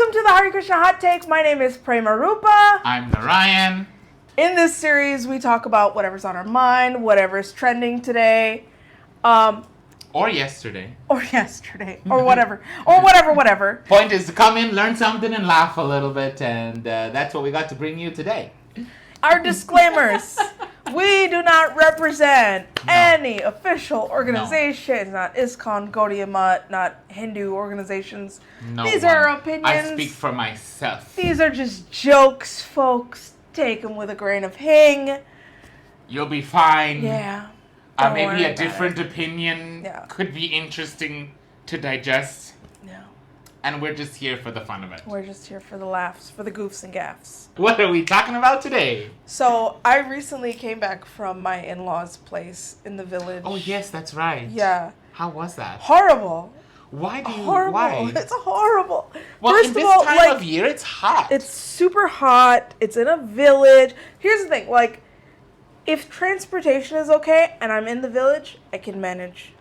Welcome to the Hare Krishna Hot Take. My name is Prema. I'm Narayan. In this series, we talk about whatever's on our mind, whatever's trending today. Or yesterday. Or whatever. Or whatever. Point is to come in, learn something, and laugh a little bit, and that's what we got to bring you today. Our disclaimers. We do not represent any official organizations, not ISKCON, Gaudiya Math, not Hindu organizations. These are our opinions. I speak for myself. These are just jokes, folks. Take them with a grain of hing. You'll be fine. Yeah. Maybe a different opinion could be interesting to digest. Yeah. And we're just here for the fun of it. We're just here for the laughs, for the goofs and gaffs. What are we talking about today? So, I recently came back from my in-laws' place in the village. Oh, yes, that's right. Yeah. How was that? Horrible. Why? It's horrible. Well, First in this of all, time of year, it's hot. It's super hot. It's in a village. Here's the thing, if transportation is okay and I'm in the village, I can manage.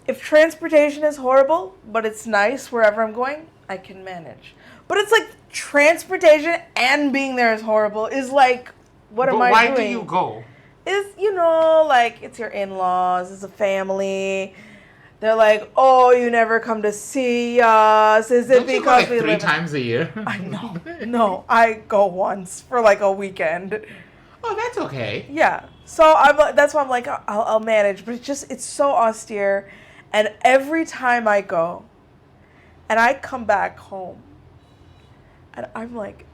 If transportation is horrible, but it's nice wherever I'm going, I can manage. But it's transportation and being there is horrible is what am I doing? Why do you go? It's your in-laws, it's a family. They're like, oh, you never come to see us. Is it because we live 3 times a year? I know. No, I go once for a weekend. Oh, that's okay. Yeah. So that's why I'm like, I'll manage. But it's so austere. And every time I go and I come back home and I'm like,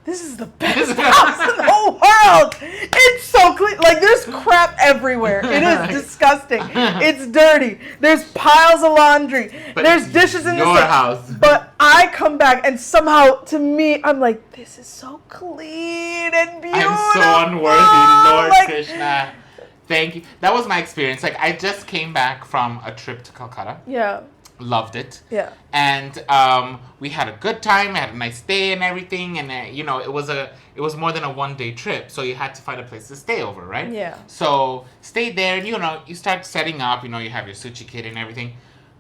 this is the best house in the whole world. It's so clean. There's crap everywhere. It is disgusting. It's dirty. There's piles of laundry. But there's dishes in the your sink. house. But I come back and somehow, to me, I'm like, this is so clean and beautiful. I'm so unworthy, Lord Krishna. Thank you. That was my experience. I just came back from a trip to Calcutta. Yeah. Loved it. Yeah. And we had a good time. We had a nice day and everything. And it was more than a 1-day trip, so you had to find a place to stay over, right? Yeah. So stayed there, and you start setting up. You have your sushi kit and everything.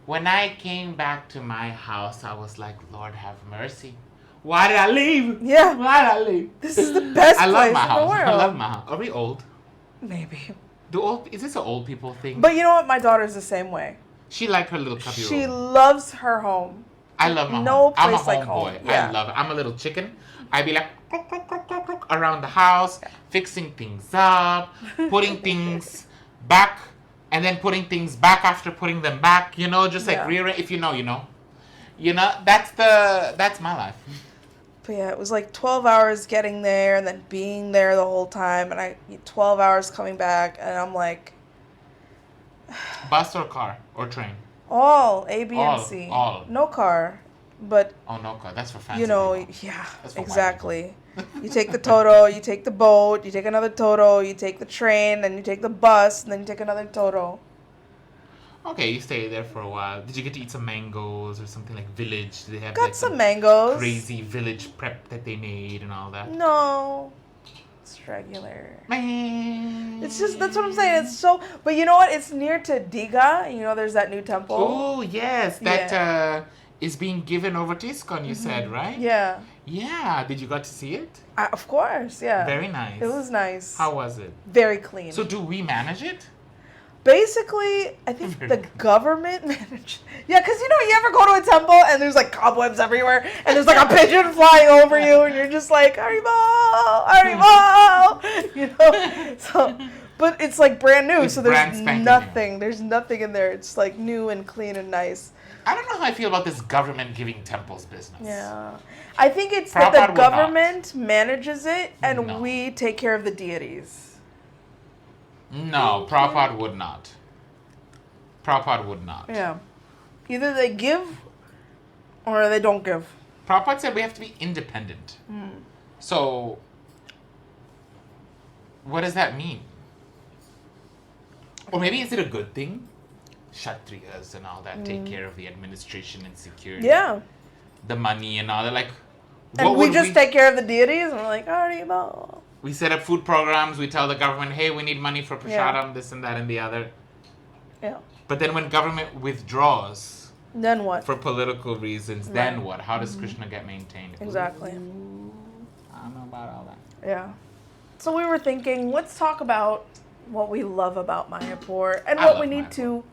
When I came back to my house, I was like, Lord have mercy. Why did I leave? Yeah. Why did I leave? This is the best I love place my in the house. world. I love my house. Are we old? Maybe. Is this an old people thing? But you know what? My daughter's the same way. She liked her little cubby She room. loves her home. I love my home. No I'm a place like home home. boy. Yeah. I love it. I'm a little chicken. I be around the house, fixing things up, putting things back, and then putting things back after putting them back. Rearrange. If you know, you know. That's my life. But yeah, it was 12 hours getting there and then being there the whole time, and 12 hours coming back, and I'm like, bus or car or train? All A, B, and C. All. No car, but oh, no car. That's for fancy people. Yeah, exactly. You take the Toto, you take the boat, you take another Toto, you take the train, then you take the bus, and then you take another Toto. Okay, you stay there for a while. Did you get to eat some mangoes or something like village? Did they have Got some mangoes. Crazy village prep that they made and all that? No. It's regular. Man. It's just, that's what I'm saying. It's so, but you know what? It's near to Diga. There's that new temple. Oh, yes. That is being given over to ISKCON, you said, right? Yeah. Yeah. Did you got to see it? Of course, yeah. Very nice. It was nice. How was it? Very clean. So do we manage it? Basically, I think the government managed. Yeah, because you ever go to a temple and there's cobwebs everywhere and there's a pigeon flying over you and you're just like, Haribo, Haribo, So, but it's brand new, so there's nothing. There's nothing in there. It's new and clean and nice. I don't know how I feel about this government giving temples business. Yeah. I think it's that the government manages it and we take care of the deities. No, Prabhupada would not. Prabhupada would not. Yeah. Either they give or they don't give. Prabhupada said we have to be independent. So, what does that mean? Or maybe is it a good thing? Kshatriyas and all that take care of the administration and security. Yeah. The money and all that. And we just take care of the deities and we're like, Haribo. We set up food programs. We tell the government, hey, we need money for prasadam, this and that and the other. Yeah. But then when government withdraws, Then what? For political reasons, Right. then what? How does Krishna get maintained? Exactly. Ooh, I don't know about all that. Yeah. So we were thinking, let's talk about what we love about Mayapur and I what love we need Mayapur. to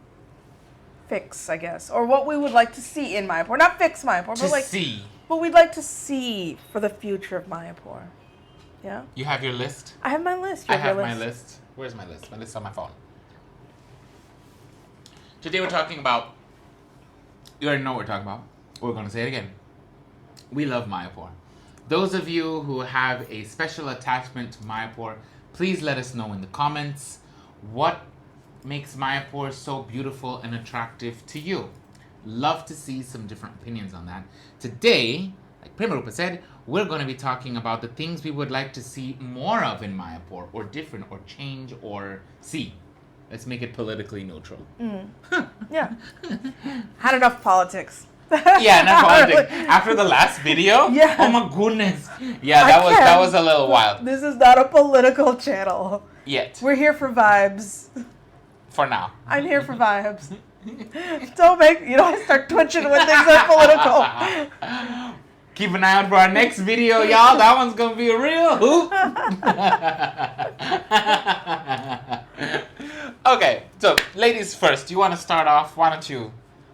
fix, I guess, or what we would like to see in Mayapur. Not fix Mayapur, To but like see. what we'd like to see for the future of Mayapur. Yeah. You have your list? I have my list. You I your have my list. Where's my list? My list on my phone. Today we're talking about, you already know what we're talking about. We're going to say it again. We love Mayapur. Those of you who have a special attachment to Mayapur, please let us know in the comments what makes Mayapur so beautiful and attractive to you. Love to see some different opinions on that. Today, like Prema said, we're going to be talking about the things we would like to see more of in Mayapur, or different, or change, or see. Let's make it politically neutral. Yeah. Had enough politics. Yeah, not politics. After the last video? Yeah. Oh my goodness. Yeah, that was a little wild. This is not a political channel. Yet. We're here for vibes. For now. I'm here for vibes. Don't make, I start twitching when things are political. Keep an eye out for our next video, y'all. That one's going to be a real hoop. Okay, so ladies first. You want to start off? Why don't you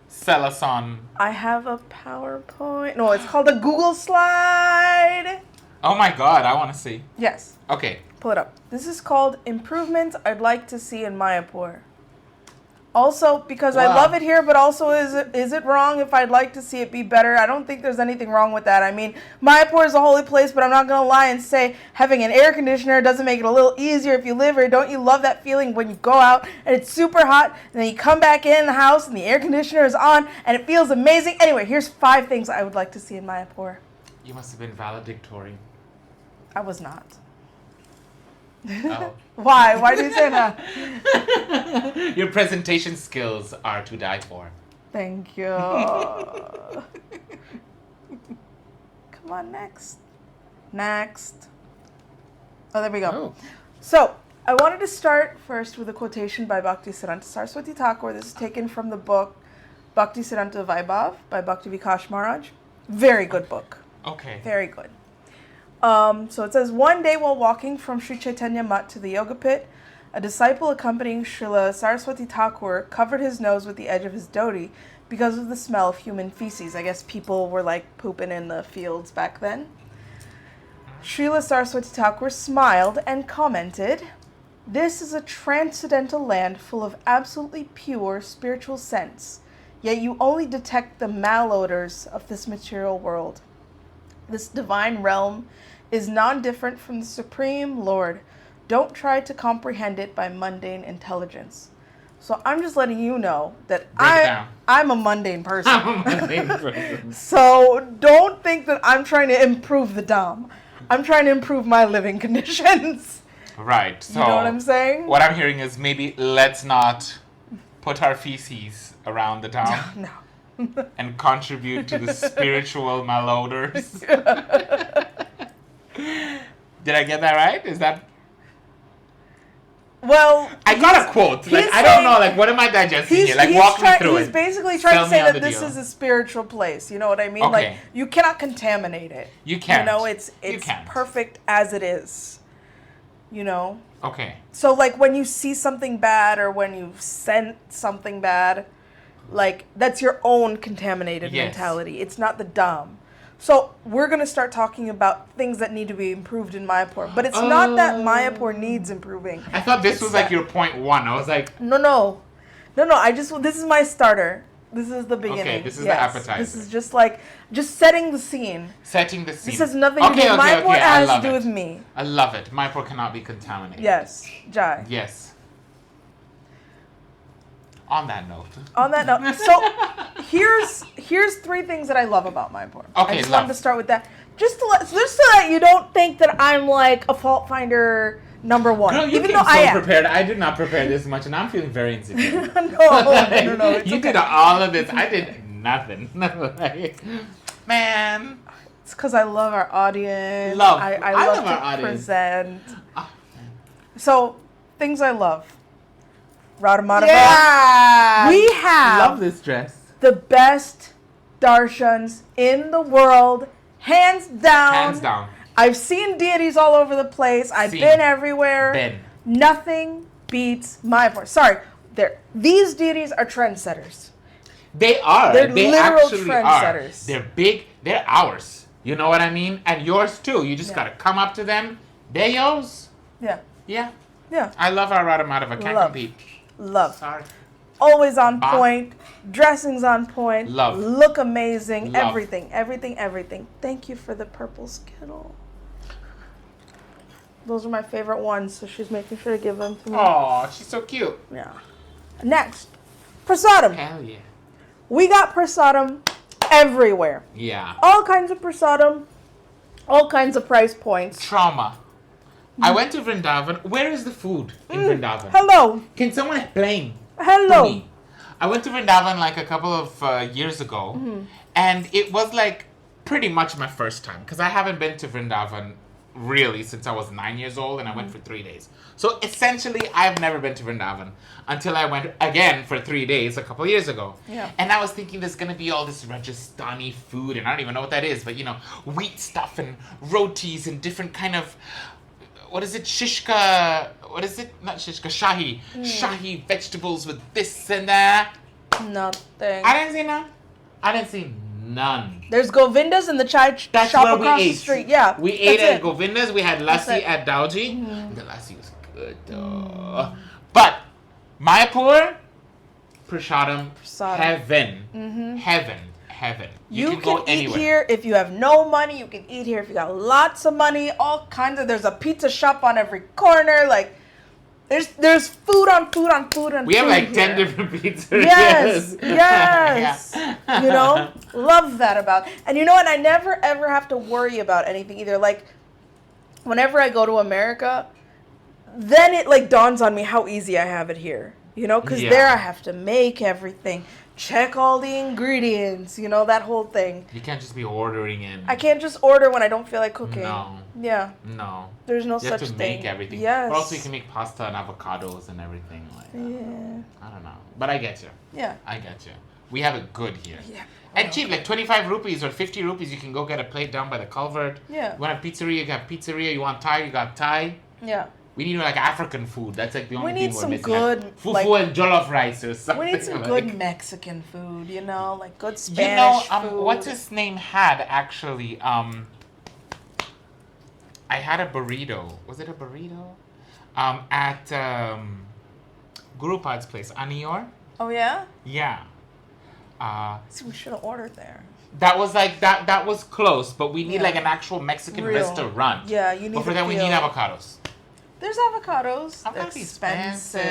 sell us on... I have a PowerPoint. No, it's called a Google slide. Oh my God, I want to see. Yes. Okay. Pull it up. This is called Improvements I'd Like to See in Mayapur. Also, because I Wow. love it here, but also is it wrong if I'd like to see it be better? I don't think there's anything wrong with that. I mean, Mayapur is a holy place, but I'm not going to lie and say having an air conditioner doesn't make it a little easier if you live here. Don't you love that feeling when you go out and it's super hot, and then you come back in the house and the air conditioner is on, and it feels amazing? Anyway, here's 5 things I would like to see in Mayapur. You must have been valedictorian. I was not. Oh. Why? Why do you say that? Your presentation skills are to die for. Thank you. Come on, next. Next. Oh, there we go. Oh. So, I wanted to start first with a quotation by Bhaktisiddhanta Saraswati Thakur. This is taken from the book Bhaktisiddhanta Vaibhav by Bhakti Vikash Maharaj. Very good book. Okay. Very good. So it says, one day while walking from Sri Chaitanya Math to the yoga pit, a disciple accompanying Srila Saraswati Thakur covered his nose with the edge of his dhoti because of the smell of human feces. I guess people were like pooping in the fields back then. Srila Saraswati Thakur smiled and commented, "This is a transcendental land full of absolutely pure spiritual scents, yet you only detect the malodors of this material world. This divine realm is non-different from the Supreme Lord. Don't try to comprehend it by mundane intelligence." So I'm just letting you know that I'm a mundane person. I'm a mundane person. So don't think that I'm trying to improve the Dham. I'm trying to improve my living conditions. Right. So You know what I'm saying? What I'm hearing is maybe let's not put our feces around the town No. and contribute to the spiritual malodors. Did I get that right? Is that... Well, I got a quote. Like, I don't know. Like, what am I digesting here? Like, walk me through he's it. basically trying Sell to me say on that the this deal. is a spiritual place. You know what I mean? Okay. Like, you cannot contaminate it. You can't. You know, it's can't. perfect as it is. You know? Okay. So, like, when you see something bad or when you scent something bad, like, that's your own contaminated Yes. mentality. It's not the Dham. So, we're going to start talking about things that need to be improved in Mayapur. But it's not that Mayapur needs improving. I thought this It's was like that- your point 1. I was like, No, this is my starter. This is the beginning. Okay, this is the appetizer. This is just setting the scene. setting the scene. This has nothing to do with Mayapur. It I has to love do it. with me. I love it. Mayapur cannot be contaminated. Yes, Jai. Yes. On that note. On that note, so here's 3 things that I love about Mayapur. Okay, I just love. wanted to start with that, just so that you don't think that I'm like a fault finder number 1. Girl, you even came though so I am. prepared. I did not prepare this much, and I'm feeling very insecure. No, it's You okay. did all of this. I did nothing. Man. It's because I love our audience. Love. I I love love to our audience. present. Ah. So, things I love. Radha Madhava. Yeah. We have Love this dress. the best darshans in the world, hands down. Hands down. I've seen deities all over the place. I've been everywhere. Nothing beats Mayapur. Sorry, these deities are trendsetters. They are. They're they literal actually trendsetters. Are. They're big. They're ours. You know what I mean? And yours too. You just gotta come up to them. They're yours. Yeah. Yeah. Yeah. I love our Radha Madhava. Can't compete. Love. Sorry. Always on point. Dressing's on point. Love. Look amazing. Love. Everything. Thank you for the purple Skittle. Those are my favorite ones, so she's making sure to give them to me. Oh, she's so cute. Yeah. Next, prasadam. Hell yeah. We got prasadam everywhere. Yeah. All kinds of prasadam, all kinds of price points. Trauma. I went to Vrindavan. Where is the food in Vrindavan? Hello. Can someone explain? Hello. To me? I went to Vrindavan like a couple of years ago, and it was like pretty much my first time because I haven't been to Vrindavan really since I was 9 years old, and I went for 3 days. So essentially, I've never been to Vrindavan until I went again for 3 days a couple years ago. Yeah. And I was thinking there's gonna be all this Rajasthani food, and I don't even know what that is, but wheat stuff and rotis and different kind of, what is it, shishka, what is it? Not shishka, shahi. Shahi vegetables with this and that. Nothing. I didn't see none. I didn't see none. There's Govindas in the chai That's shop where we across the ate. street. Yeah. We ate that's at Govinda's. We had lassi it. at Dauji. The lassi was good though. But Mayapur, prasadam, heaven. Heaven. You can go eat anywhere. here if you have no money. You can eat here if you got lots of money. All kinds of. There's a pizza shop on every corner. Like, there's food on food on food on. We have like 10 here. different pizzas. Yes. Yeah. Love that about. And and I never ever have to worry about anything either. Like, whenever I go to America, then it like dawns on me how easy I have it here. Because there I have to make everything. Check all the ingredients, that whole thing. You can't just be ordering in. I can't just order when I don't feel like cooking. No. Yeah. No. There's no you such have to thing. make everything. Yes. Or else you can make pasta and avocados and everything. Like, Yeah. I don't know. But I get you. Yeah. I get you. We have it good here. Yeah. And cheap, like 25 rupees or 50 rupees, you can go get a plate down by the culvert. Yeah. You want a pizzeria, you got pizzeria. You want Thai, you got Thai. Yeah. We need like African food. That's like the only thing we're missing. good, fufu and jollof rice or something. We need some like. good Mexican food, like good Spanish food. What's his name had actually, I had a burrito. Was it a burrito? At Gurupad's place, Anior. Oh yeah? Yeah. See, we should have ordered there. That was like that was close, but we need like an actual Mexican Real. restaurant. Yeah, you need. But for that we need avocados. There's avocados. They're expensive.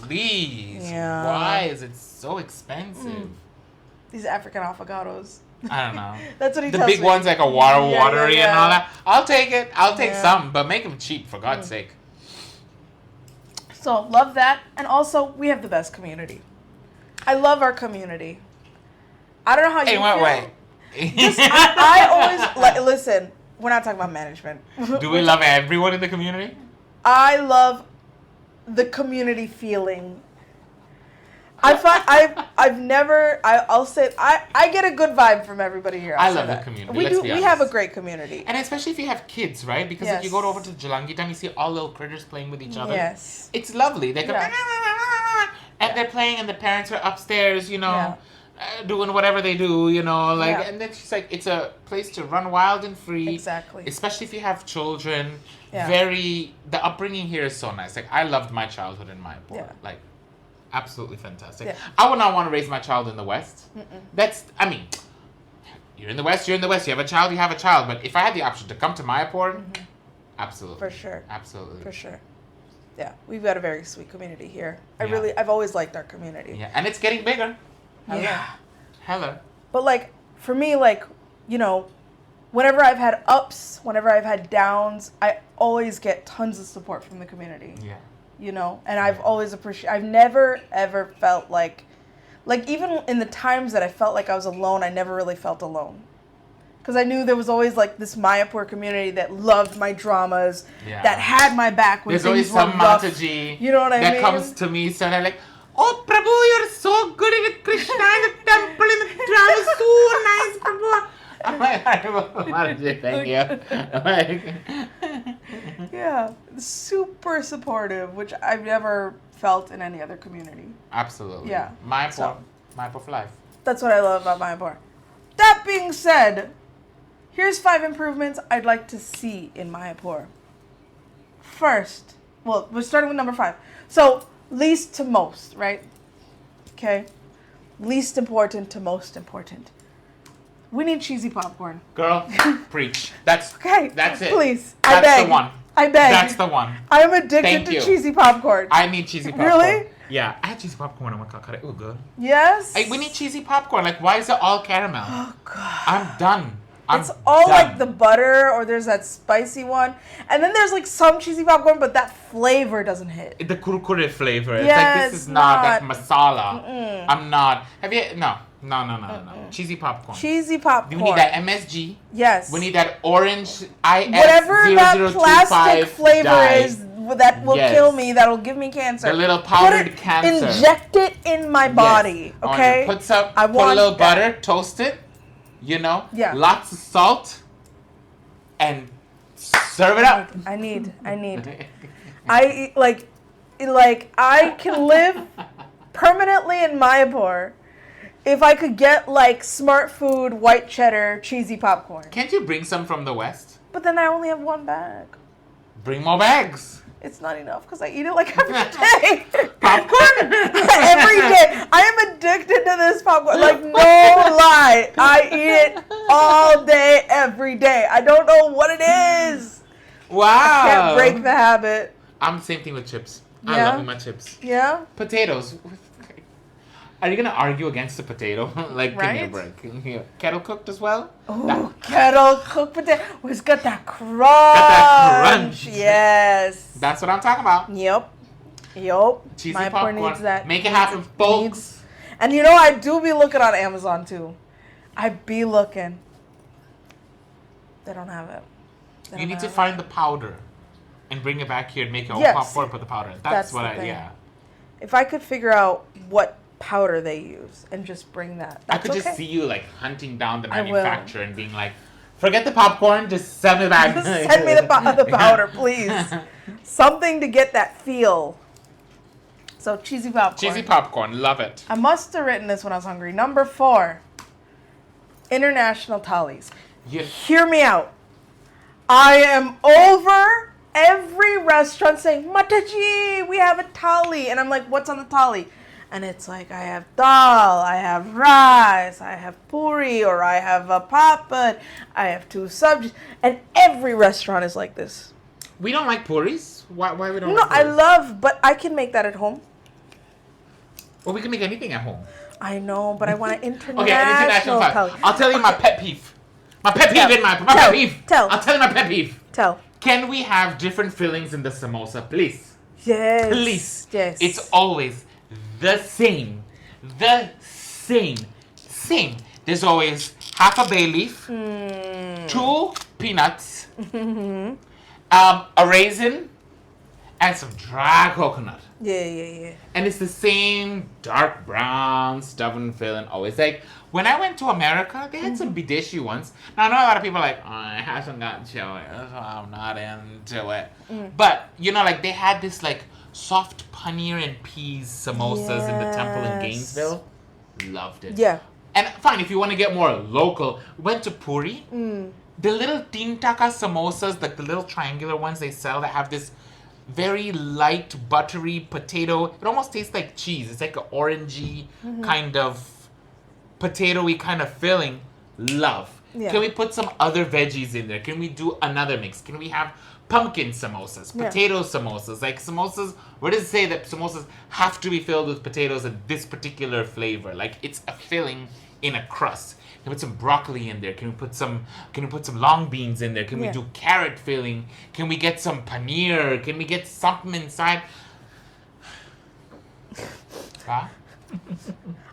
Please. Yeah. Why is it so expensive? These African avocados. I don't know. That's what he the tells me. big ones like a watery and all that. I'll take it. I'll take Yeah. some, but make them cheap for God's sake. So love that, and also we have the best community. I love our community. I don't know how you In what feel. way? I always listen. We're not talking about management. Do we love everyone in the community? I love the community feeling. I'll say I get a good vibe from everybody here. I love the community. We let's do. be We honest. have a great community. And especially if you have kids, right? Because if you go over to Jalangi time, you see all little critters playing with each other. Yes. It's lovely. They go, and they're playing, and the parents are upstairs, doing whatever they do, and then she's like, it's a place to run wild and free. Exactly. Especially if you have children. Yeah. The upbringing here is so nice. Like, I loved my childhood in Mayapur. Yeah. Like, absolutely fantastic. Yeah. I would not want to raise my child in the West. You're in the West, you have a child. But if I had the option to come to Mayapur, absolutely. For sure. Absolutely. For sure. Yeah, we've got a very sweet community here. I've always liked our community. Yeah, and it's getting bigger. Hella. But for me, whenever I've had ups, whenever I've had downs, I always get tons of support from the community. Yeah. And I've always I've never ever felt like even in the times that I felt like I was alone, I never really felt alone. Because I knew there was always this Mayapur community that loved my dramas, that had my back when there's things always were some rough. Mataji You know what I mean? that comes to me, so they're like, Oh, Prabhu, you're so good at Krishna in the temple, in the drama, so nice, Prabhu. I'm like, Maharaj, thank you. Yeah, super supportive, which I've never felt in any other community. Absolutely. Yeah. Mayapur for life. That's what I love about Mayapur. That being said, here's 5 improvements I'd like to see in Mayapur. First, well, we're starting with number 5. So, least to most, right? Okay. Least important to most important. We need cheesy popcorn. Girl, preach. That's Okay. That's it. Please. That's I beg. the one. I beg. That's the one. I'm addicted Thank to you. cheesy popcorn. I need cheesy popcorn. Really? Yeah, I had cheesy popcorn in my Calcutta. Oh, good. Yes? We need cheesy popcorn. Like, why is it all caramel? Oh, God. I'm done. It's all like the butter, or there's that spicy one. And then there's like some cheesy popcorn, but that flavor doesn't hit. The kurkure flavor. It's Yeah, like, this it's is not that not. masala. Mm-mm. I'm not. Have you? No. Cheesy popcorn. Cheesy popcorn. We need that MSG. Yes. We need that orange IS Whatever that 0025 plastic flavor dye. is that will Yes. kill me, that'll give me cancer. The little powdered Put it, cancer. Inject it in my body, Yes. okay? Put a want little that. butter, toast it, Yeah. lots of salt, and serve it up. I need. I I can live permanently in Mayapur if I could get like Smart Food white cheddar cheesy popcorn. Can't you bring some from the West? But then I only have 1 bag. Bring more bags. It's not enough because I eat it like every day. Popcorn? Every day. I am addicted to this popcorn. Like, no lie. I eat it all day, every day. I don't know what it is. Wow. Can't break the habit. I'm the same thing with chips. I Yeah? love me my chips. Yeah? Potatoes. Are you going to argue against the potato? Like, give me a Right? break. Here. Kettle cooked as well? Oh, kettle cooked potato. It's got that crunch. crunch. Yes. That's what I'm talking about. Yep. Cheesy Mayapur popcorn. needs that. Make it happen, folks. And you know, I do be looking on Amazon too. I be looking. They don't have it. You need to find the powder and bring it back here and make your own Yes. popcorn, put the powder in. That's That's what the thing. yeah. If I could figure out what powder they use and just bring that. I That's could okay. just see you like hunting down the I will. manufacturer and being like, forget the popcorn, just send me back. Send me the powder, please. Something to get that feel. So cheesy popcorn. Cheesy popcorn, love it. I must have written this when I was hungry. Number 4, international tallies. You, Hear me out. I am over every restaurant saying, Mataji, we have a thali. And I'm like, what's on the thali? And it's like, I have dal, I have rice, I have puri, or I have a papad, I have 2 subjects. And every restaurant is like this. we don't like puris. Why we don't No, like I puris? love, but I can make that at home. Well, we can make anything at home. I know, but I want an international, Okay, an international thali. thali. I'll tell you my pet peeve. My pet peeve Tell. in my Tell. pet peeve. Tell. I'll tell you my pet peeve. Tell. Can we have different fillings in the samosa, please? Yes. Please. Yes. It's always the same. The same. Same. There's always half a bay leaf, 2 peanuts, a raisin, and some dry coconut. Yeah. And it's the same dark brown, stubborn filling always. Like, when I went to America, they had some bideshi ones. Now, I know a lot of people are like, oh, it hasn't gotten chili. That's why I'm not into it. But, like, they had this, like, soft paneer and peas samosas in the temple in Yes. Gainesville. Loved it. Yeah. And fine, if you want to get more local, went to Puri. The little tin taka samosas, like the little triangular ones they sell that have this very light, buttery potato. It almost tastes like cheese. It's like an orangey kind of potatoey kind of filling. Love. Yeah. Can we put some other veggies in there? Can we do another mix? Can we have pumpkin samosas, Yeah. potato samosas? Like samosas, where does it say that samosas have to be filled with potatoes and this particular flavor? Like it's a filling in a crust. Can we put some broccoli in there? Can we put some long beans in there? Can we Yeah. do carrot filling? Can we get some paneer? Can we get something inside? Huh?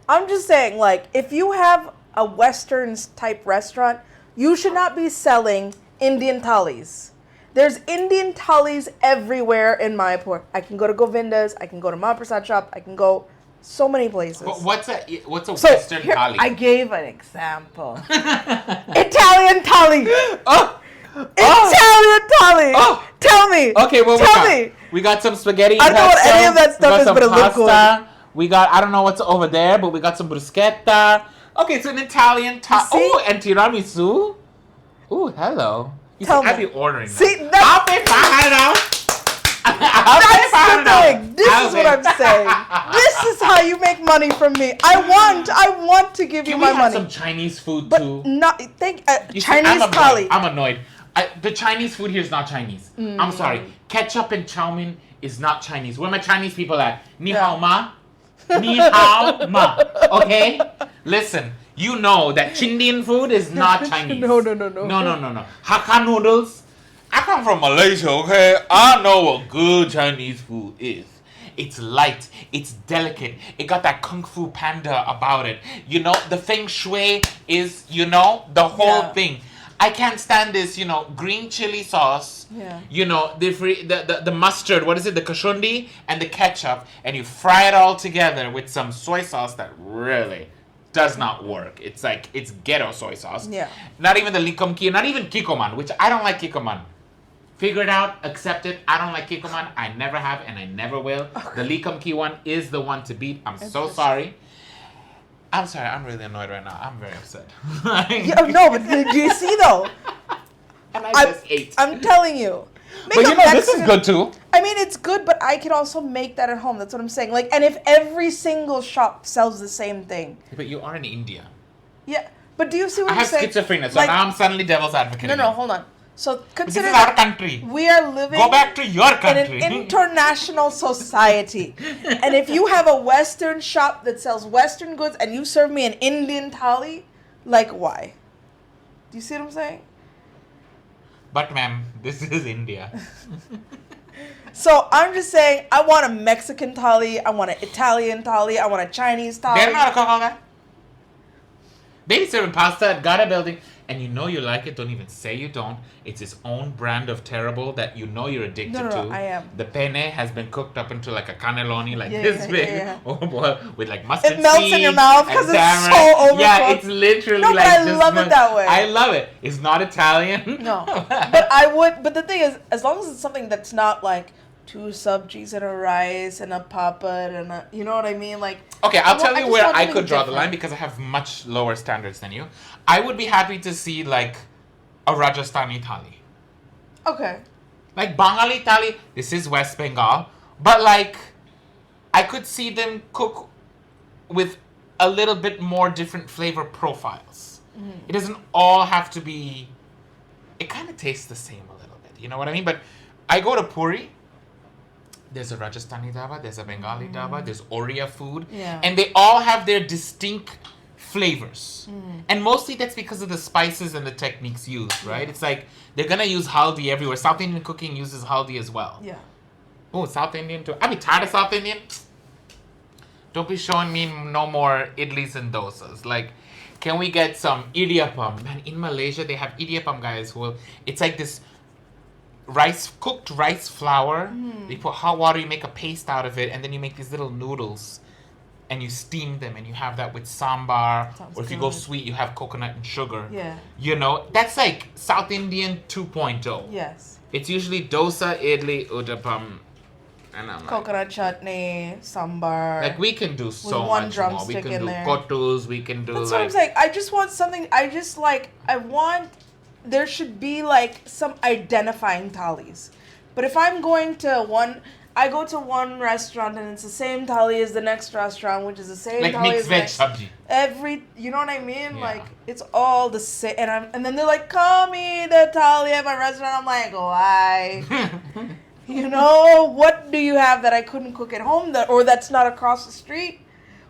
I'm just saying, like, if you have a Western type restaurant, you should not be selling Indian thalis. There's Indian thalis everywhere in Mayapur. I can go to Govinda's, I can go to Mahaprasad shop, I can go So many places. What's a Western here, thali? I gave an example. Italian thali. Italian thali. Tell me. Okay, well, tell me. We got some spaghetti. I don't know what any of that stuff is, but it looks good. We got, I don't know what's over there, but we got some bruschetta. Okay, it's an Italian thali. Oh, and tiramisu. Oh, hello. I'd be ordering that. See, I'll pay $500. That's the thing. This is what I'm saying. This is how you make money from me. I want to give you my money. Some Chinese food but too? Chinese thali. I'm annoyed. The Chinese food here is not Chinese. I'm sorry. Ketchup and chow mein is not Chinese. Where my Chinese people at? Ni hao ma. Ni hao ma. Okay? Listen. You know that Chindian food is not Chinese. No. No. Hakka noodles. I come from Malaysia, okay? I know what good Chinese food is. It's light. It's delicate. It got that Kung Fu Panda about it. You know, the Feng Shui is, the whole thing. I can't stand this, green chili sauce. Yeah. The mustard, what is it? The kashundi and the ketchup. And you fry it all together with some soy sauce that really does not work. It's like, it's ghetto soy sauce. Yeah. Not even the likum ki, not even kikoman, which I don't like kikoman. Figure it out, accept it. I don't like kikoman. I never have and I never will. Okay. The likum ki one is the one to beat. I'm so sorry. I'm sorry, I'm really annoyed right now. I'm very upset. No, but do you see though? And I just ate. I'm telling you. But this is good too. I mean, it's good, but I can also make that at home. That's what I'm saying. Like, and if every single shop sells the same thing. But you are in India. Yeah, but do you see what I'm saying? I have schizophrenia, so now I'm suddenly devil's advocate. No, hold on. So consider this is our country. We are living Go back to your country. In an international society. And if you have a Western shop that sells Western goods and you serve me an Indian thali, like why? Do you see what I'm saying? But ma'am, this is India. So I'm just saying, I want a Mexican thali, I want an Italian thali, I want a Chinese thali. They're not a cook all that. They be serving pasta at Gada building. And you like it, don't even say you don't. It's its own brand of terrible that you're addicted to. No, I am. The penne has been cooked up into like a cannelloni this big. Yeah. Oh boy, with like mustard seeds. It melts in your mouth because it's so overcooked. Yeah, it's literally but I love it that way. I love it. It's not Italian. No, but the thing is, as long as it's something that's not like 2 sabjis and a rice and a papad and a, you know what I mean? Like, okay, I'll tell you where I could draw the line because I have much lower standards than you. I would be happy to see like a Rajasthani thali. Okay. Like Bengali thali, this is West Bengal, but like I could see them cook with a little bit more different flavor profiles. Mm-hmm. It doesn't all have to be, it kind of tastes the same a little bit, you know what I mean? But I go to Puri. There's a Rajasthani dhaba, there's a Bengali dhaba, there's Oriya food. Yeah. And they all have their distinct flavors. And mostly that's because of the spices and the techniques used, right? It's like they're going to use haldi everywhere. South Indian cooking uses haldi as well. Yeah. Oh, South Indian too. I be tired of South Indian. Don't be showing me no more idlis and dosas. Like, can we get some idiyappam? Man, in Malaysia, they have idiyappam guys who will, it's like this cooked rice flour. They put hot water, you make a paste out of it, and then you make these little noodles and you steam them and you have that with sambar. Sounds or if you good. go sweet, you have coconut and sugar. Yeah. You know, that's like South Indian 2.0. Yes. It's usually dosa, idli, udappam, and I'm coconut chutney, sambar. like we can do so one much more. We drumstick can in do there. kotus, we can do That's like... what I'm saying. I just want something, there should be like some identifying thalis. But if I'm going to I go to one restaurant and it's the same thali as the next restaurant, which is the same like thali mixed as veg sabji. you know what I mean? Yeah. Like, it's all the same. And then they're like, come eat the thali at my restaurant. I'm like, why? You know, what do you have that I couldn't cook at home or that's not across the street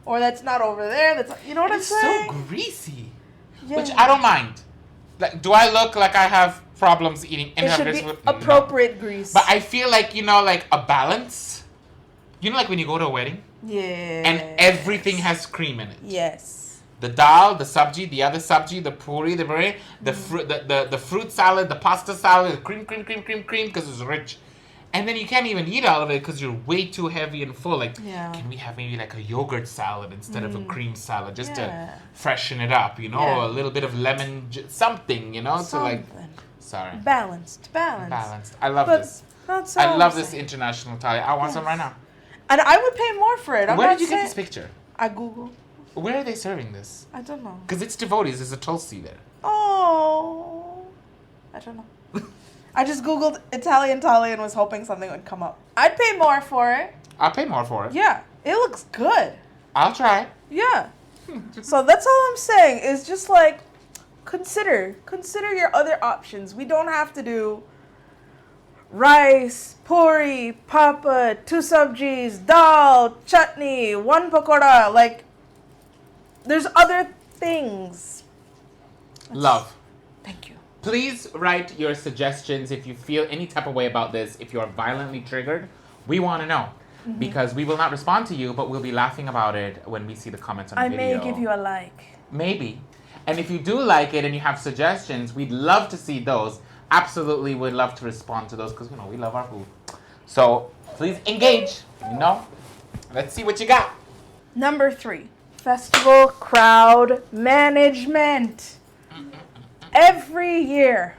or that's not over there? You know what I'm saying? It's so greasy. Yeah. Which I don't mind. Like, do I look like I have problems eating any it of should this be food? appropriate grease. But I feel like, like a balance. You know, like when you go to a wedding? Yeah. And everything has cream in it. Yes. The dal, the sabji, the other sabji, the puri, the beret, the fruit salad, the pasta salad, the cream, because it's rich. And then you can't even eat all of it because you're way too heavy and full. Like, Yeah. can we have maybe like a yogurt salad instead of a cream salad just to Yeah. freshen it up, you know? Yeah. A little bit of lemon, something, you know? To like, Something. sorry. Balanced. Balanced. I love But this. that's I all love I'm this saying. international Thai. I want some right now. And I would pay more for it. I'm Where not did you get saying- this picture? I Google. Where are they serving this? I don't know. Because it's devotees. There's a Tulsi there. Oh. I don't know. I just Googled Italian Thali and was hoping something would come up. I'd pay more for it. I'll pay more for it. Yeah. It looks good. I'll try. Yeah. So that's all I'm saying is just like consider your other options. We don't have to do rice, puri, papa, 2 sabjis, dal, chutney, 1 pakoda. Like there's other things. Love. Thank you. Please write your suggestions if you feel any type of way about this. If you are violently triggered, we want to know. Because we will not respond to you, but we'll be laughing about it when we see the comments on the I video. may give you a like. Maybe. And if you do like it and you have suggestions, we'd love to see those. Absolutely would love to respond to those because, you know, we love our food. So please engage, you know. Let's see what you got. Number 3, festival crowd management. Every year.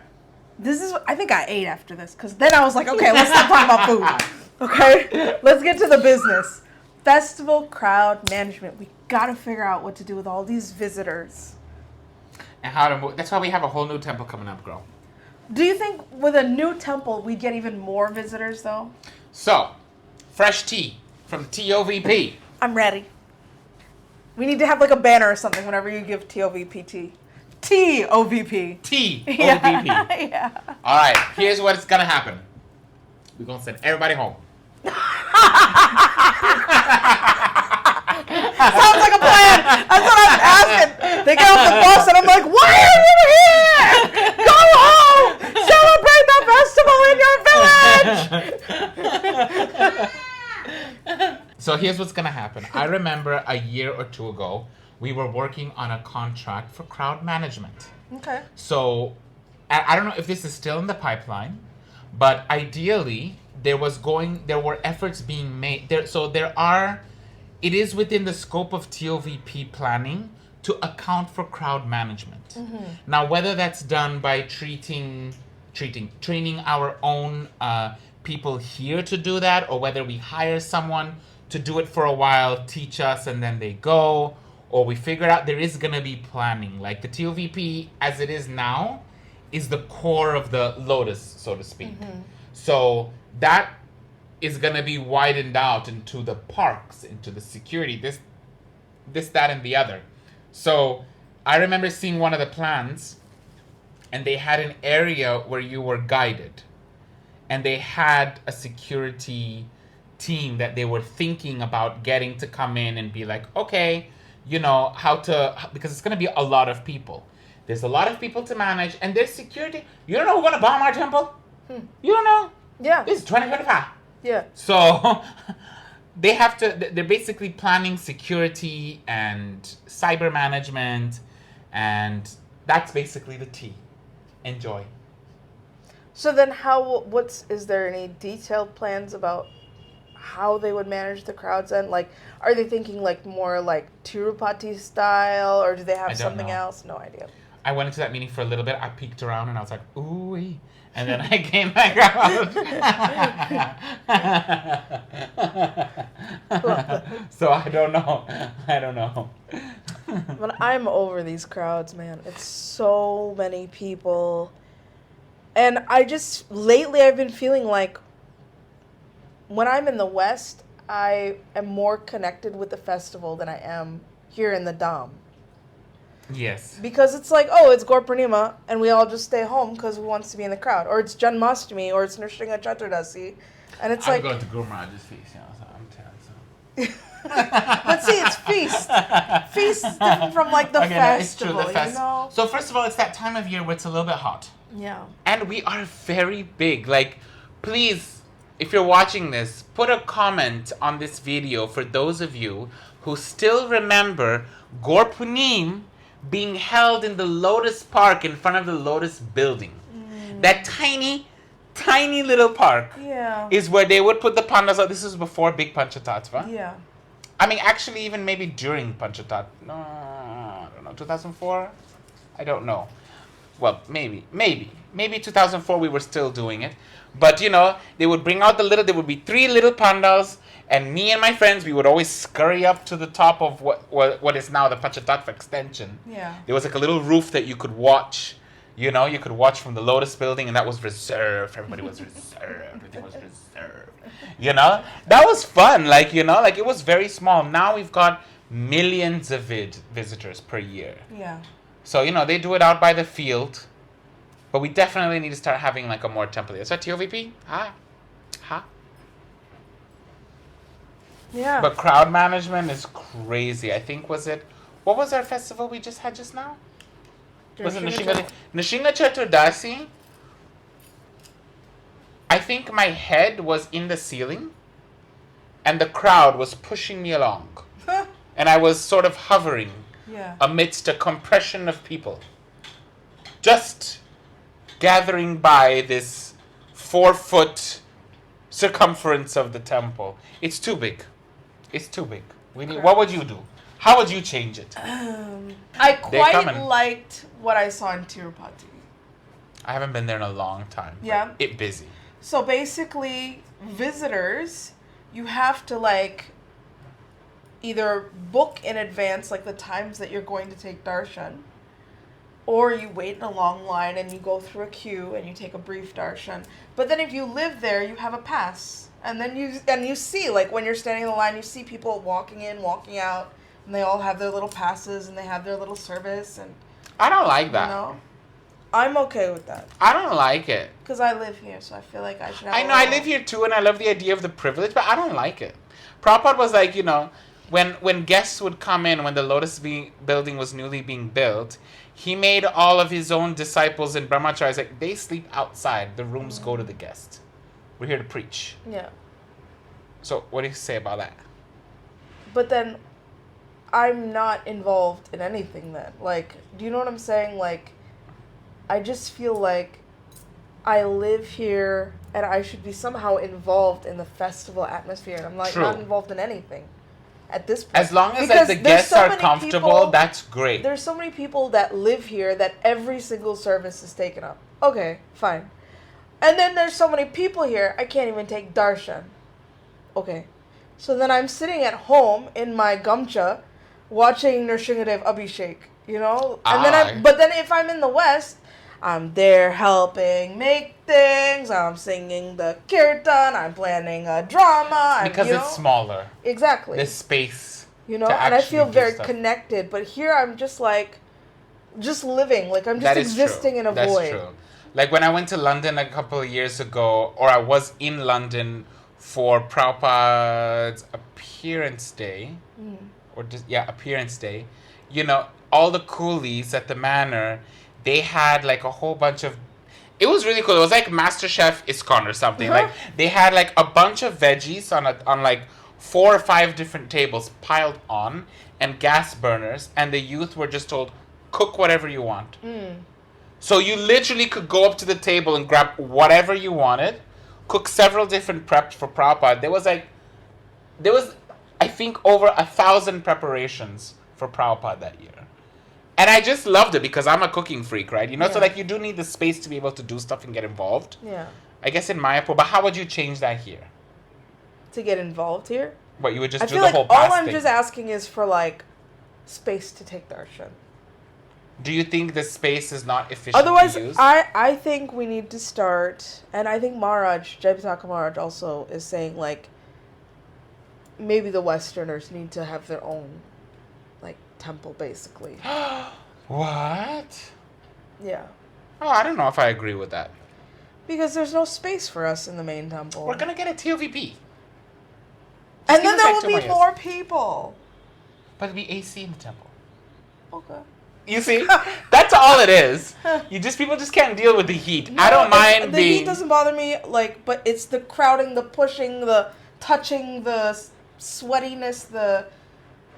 This is, I think I ate after this because then I was like, okay, let's stop talking about food. Okay, let's get to the business. Festival crowd management. We gotta figure out what to do with all these visitors. And how to move. That's why we have a whole new temple coming up, girl. Do you think with a new temple we'd get even more visitors though? So, fresh tea from TOVP. I'm ready. We need to have like a banner or something whenever you give TOVP tea. TOVP. TOVP. Yeah. All right, here's what's gonna happen. We're gonna send everybody home. Sounds like a plan. That's what I'm asking. They get off the bus and I'm like, why are you here? Go home. Celebrate the festival in your village. So here's what's gonna happen. I remember a year or two ago, we were working on a contract for crowd management. Okay. So I don't know if this is still in the pipeline, but ideally there were efforts being made there. So it is within the scope of TOVP planning to account for crowd management. Now, whether that's done by training our own people here to do that, or whether we hire someone to do it for a while, teach us, and then they go, or we figure out there is going to be planning. Like the TOVP as it is now is the core of the lotus, so to speak. So that is going to be widened out into the parks, into the security, this, that, and the other. So I remember seeing one of the plans, and they had an area where you were guided. And they had a security team that they were thinking about getting to come in and be like, okay, you know, because it's going to be a lot of people. There's a lot of people to manage, and there's security. You don't know who's going to bomb our temple? You don't know? Yeah. It's 2025. Yeah. So they're basically planning security and cyber management, and that's basically the tea. Enjoy. So then is there any detailed plans about how they would manage the crowds and like, are they thinking like more like Tirupati style, or do they have something else? No idea. I went into that meeting for a little bit. I peeked around and I was like, ooh-wee. And then I came back out. So I don't know. But I'm over these crowds, man. It's so many people. And lately I've been feeling like when I'm in the West, I am more connected with the festival than I am here in the Dham. Yes. Because it's like, oh, it's Gaur Purnima, and we all just stay home because who wants to be in the crowd? Or it's Janmashtami, or it's Nrsimha Chaturdasi. And it's I'm going to Guru Maharaj's feast, you know, so I'm telling. But see, it's feast. Feast is different from like the festival, it's true, you know? So first of all, it's that time of year where it's a little bit hot. Yeah. And we are very big. Like, please, if you're watching this, put a comment on this video for those of you who still remember Gaur Punim being held in the Lotus Park in front of the Lotus building. That tiny tiny little park Yeah. is where they would put the pandas out. This is before big Panchatattva. Yeah. I mean, actually, even maybe during Panchatattva. No, I don't know. 2004? I don't know. Well, maybe 2004 we were still doing it. But, they would bring out there would be 3 little pandas, and me and my friends, we would always scurry up to the top of what is now the Panchatattva extension. Yeah. There was like a little roof that you could watch. You could watch from the Lotus building, and that was reserved. Everybody was reserved. Everything was reserved. That was fun. It was very small. Now we've got millions of visitors per year. Yeah. So, they do it out by the field. But we definitely need to start having like a more temple. Is that TOVP? Ha. Yeah. But crowd management is crazy. I think what was our festival we just had just now? Was it Nishinga Chaturdasi? I think my head was in the ceiling and the crowd was pushing me along. And I was sort of hovering amidst a compression of people. Just gathering by this 4-foot circumference of the temple. It's too big. What would you do? How would you change it? I quite liked what I saw in Tirupati. I haven't been there in a long time. Yeah. It's busy. So basically, visitors, you have to either book in advance, the times that you're going to take darshan, or you wait in a long line and you go through a queue and you take a brief darshan. But then if you live there, you have a pass. And then you see, when you're standing in the line, you see people walking in, walking out, and they all have their little passes and they have their little service. And I don't like that. I'm okay with that. I don't like it. Because I live here, so I feel like I should have I live here too, and I love the idea of the privilege, but I don't like it. Prabhupada was like, when guests would come in, when the Lotus building was newly being built, he made all of his own disciples and brahmacharis, they sleep outside. The rooms go to the guest. We're here to preach. Yeah. So what do you say about that? But then, I'm not involved in anything then. Do you know what I'm saying? I just feel like I live here and I should be somehow involved in the festival atmosphere. And I'm not involved in anything at this point. As long as the guests are comfortable, that's great. There's so many people that live here that every single service is taken up. Okay, fine. And then there's so many people here, I can't even take darshan. Okay. So then I'm sitting at home in my gamcha watching Nrsingadev Abhishek, But then if I'm in the West, I'm there helping make things, I'm singing the kirtan, I'm planning a drama. Because it's smaller. Exactly. The space. And I feel very connected. But here I'm just living, I'm just existing in a void. That's true. When I went to London a couple of years ago, or I was in London for Prabhupada's appearance day, appearance day, all the coolies at the manor, they had a whole bunch of, it was really cool. It was like MasterChef ISKCON or something. They had a bunch of veggies on 4 or 5 different tables piled on, and gas burners, and the youth were just told, cook whatever you want. So you literally could go up to the table and grab whatever you wanted, cook several different preps for Prabhupada. There was, I think, over 1,000 preparations for Prabhupada that year. And I just loved it because I'm a cooking freak, right? So you do need the space to be able to do stuff and get involved. Yeah. I guess in Mayapur, but how would you change that here? To get involved here? What, you would just I do feel the whole all pass I'm thing? just asking is for space to take darshan. Do you think the space is not efficient Otherwise, to use? I think we need to start, and I think Maharaj, Advaita Acarya Maharaj also is saying maybe the Westerners need to have their own temple basically. What? Yeah. Oh, I don't know if I agree with that. Because there's no space for us in the main temple. We're gonna get a TOVP. And then there will be more people. But it'll be AC in the temple. Okay. You see? That's all it is. People just can't deal with the heat. No, I don't mind the heat doesn't bother me, but it's the crowding, the pushing, the touching, the sweatiness,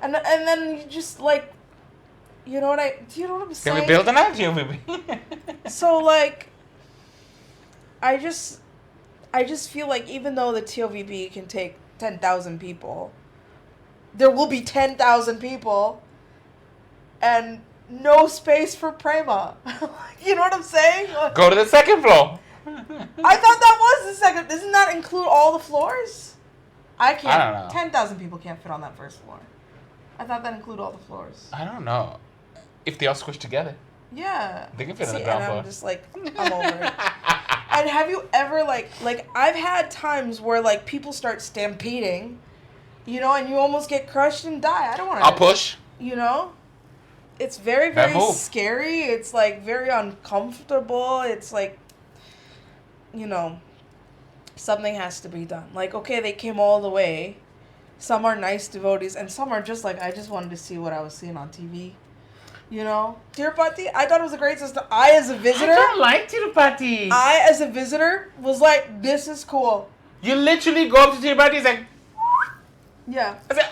and then you just do you know what I'm saying? Can we build an TOVP? So I just I just feel like even though the TOVB can take 10,000 people, there will be 10,000 people and no space for Prema. You know what I'm saying? Go to the second floor. I thought that was the second. Doesn't that include all the floors? I can't. I don't know. 10,000 people can't fit on that first floor. I thought that included all the floors. I don't know. If they all squish together. Yeah. They can fit on the See, ground and floor. I'm just like, I'm over it. And have you ever, like, I've had times where, like, people start stampeding, you know, and you almost get crushed and die. I don't want to. I'll push. You know? It's very, very scary. It's, like, very uncomfortable. It's, like, you know, something has to be done. Like, okay, they came all the way. Some are nice devotees, and some are just like, I just wanted to see what I was seeing on TV. You know? Tirupati, I thought it was a great system. I, as a visitor... I don't like Tirupati. I, as a visitor, was like, this is cool. You literally go up to Tirupati, it's like... Yeah. I said,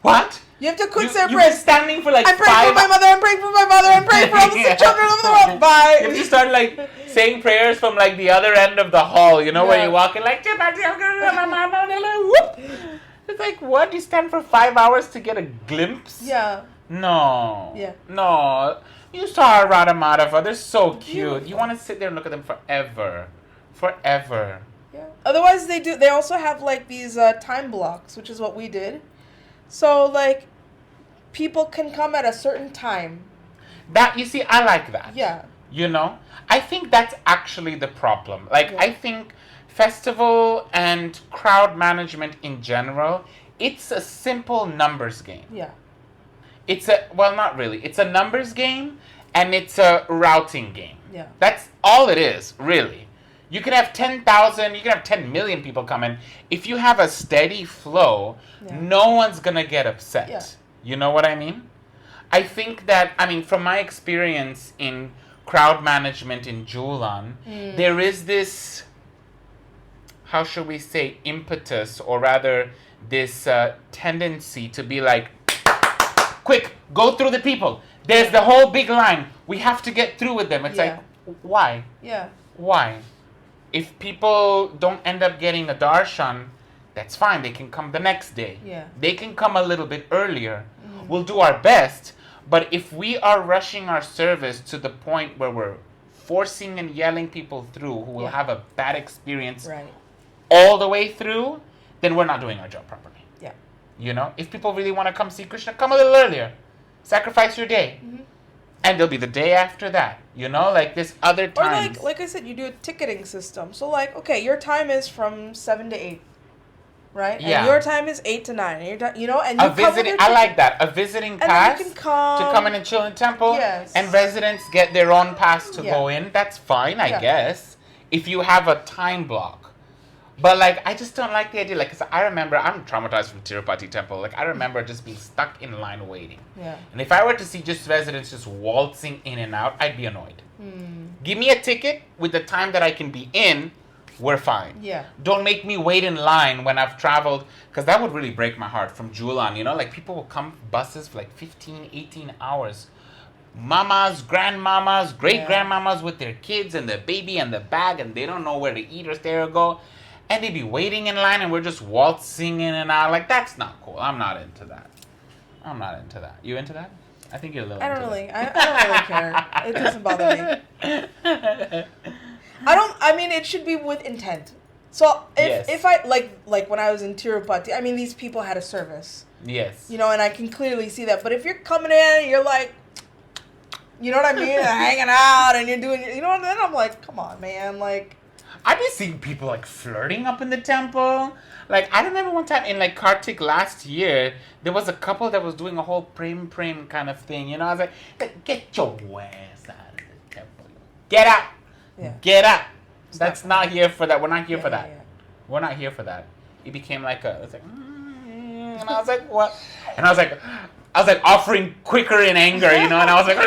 what? You have to quick say You've been standing for like I'm praying for my mother, I'm praying for my mother, I'm praying for all the sick children of the world. Bye. You have to start like saying prayers from like the other end of the hall, you know, where you walk in like, Tirupati, whoop. It's like, what? You stand for 5 hours to get a glimpse? Yeah. No. Yeah. No. You saw our Radha Madhava. They're so cute. Beautiful. You want to sit there and look at them forever. Forever. Yeah. Otherwise, they also have like these time blocks, which is what we did. So like, people can come at a certain time. That, you see, I like that. Yeah. You know? I think that's actually the problem. Like, Yeah. I think festival and crowd management in general, it's a simple numbers game. Yeah. It's well, not really. It's a numbers game and it's a routing game. Yeah. That's all it is, really. You can have 10,000, you can have 10 million people come in. If you have a steady flow, no one's going to get upset. Yeah. You know what I mean? I think that, from my experience in crowd management in Julan, there is this, how should we say, impetus, or rather this tendency to be like, quick, go through the people. There's the whole big line. We have to get through with them. It's like, why? Yeah. Why? If people don't end up getting a darshan, that's fine. They can come the next day. Yeah. They can come a little bit earlier. We'll do our best. But if we are rushing our service to the point where we're forcing and yelling people through who will have a bad experience all the way through, then we're not doing our job properly. Yeah. You know, if people really want to come see Krishna, come a little earlier. Sacrifice your day. And there'll be the day after that. You know, like this other times. Or like I said, you do a ticketing system. So like, okay, your time is from 7 to 8. Right? Yeah. And your time is 8 to 9. And you're you know, and you I like that. A visiting pass you can come, to come in and chill in temple. Yes. And residents get their own pass to go in. That's fine, I guess. If you have a time block. But like, I just don't like the idea. Like, 'cause I remember, I'm traumatized from Tirupati temple. Like, I remember just being stuck in line waiting. Yeah. And if I were to see just residents just waltzing in and out, I'd be annoyed. Give me a ticket with the time that I can be in. We're fine. Yeah. Don't make me wait in line when I've traveled, because that would really break my heart from Julan, you know? Like, people will come buses for like 15, 18 hours. Mamas, grandmamas, great-grandmamas with their kids and the baby and the bag, and they don't know where to eat or stay or go. And they'd be waiting in line, and we're just waltzing in and out. Like, that's not cool. I'm not into that. You into that? I think you're a little I don't into really. that. I don't really care. It doesn't bother me. It should be with intent. So if I like when I was in Tirupati, these people had a service. Yes. You know, and I can clearly see that. But if you're coming in and you're like, you know what I mean, hanging out and you're doing, you know, then I'm like, come on, man, like. I've been seeing people like flirting up in the temple. Like, I remember one time in like Kartik last year, there was a couple that was doing a whole prem kind of thing. You know, I was like, get your ass out of the temple. Get out. Yeah. Get out. That's not here for that. We're not here for that. Yeah. We're not here for that. It became like and I was like, what? And I was like offering quicker in anger, you know, and I was like,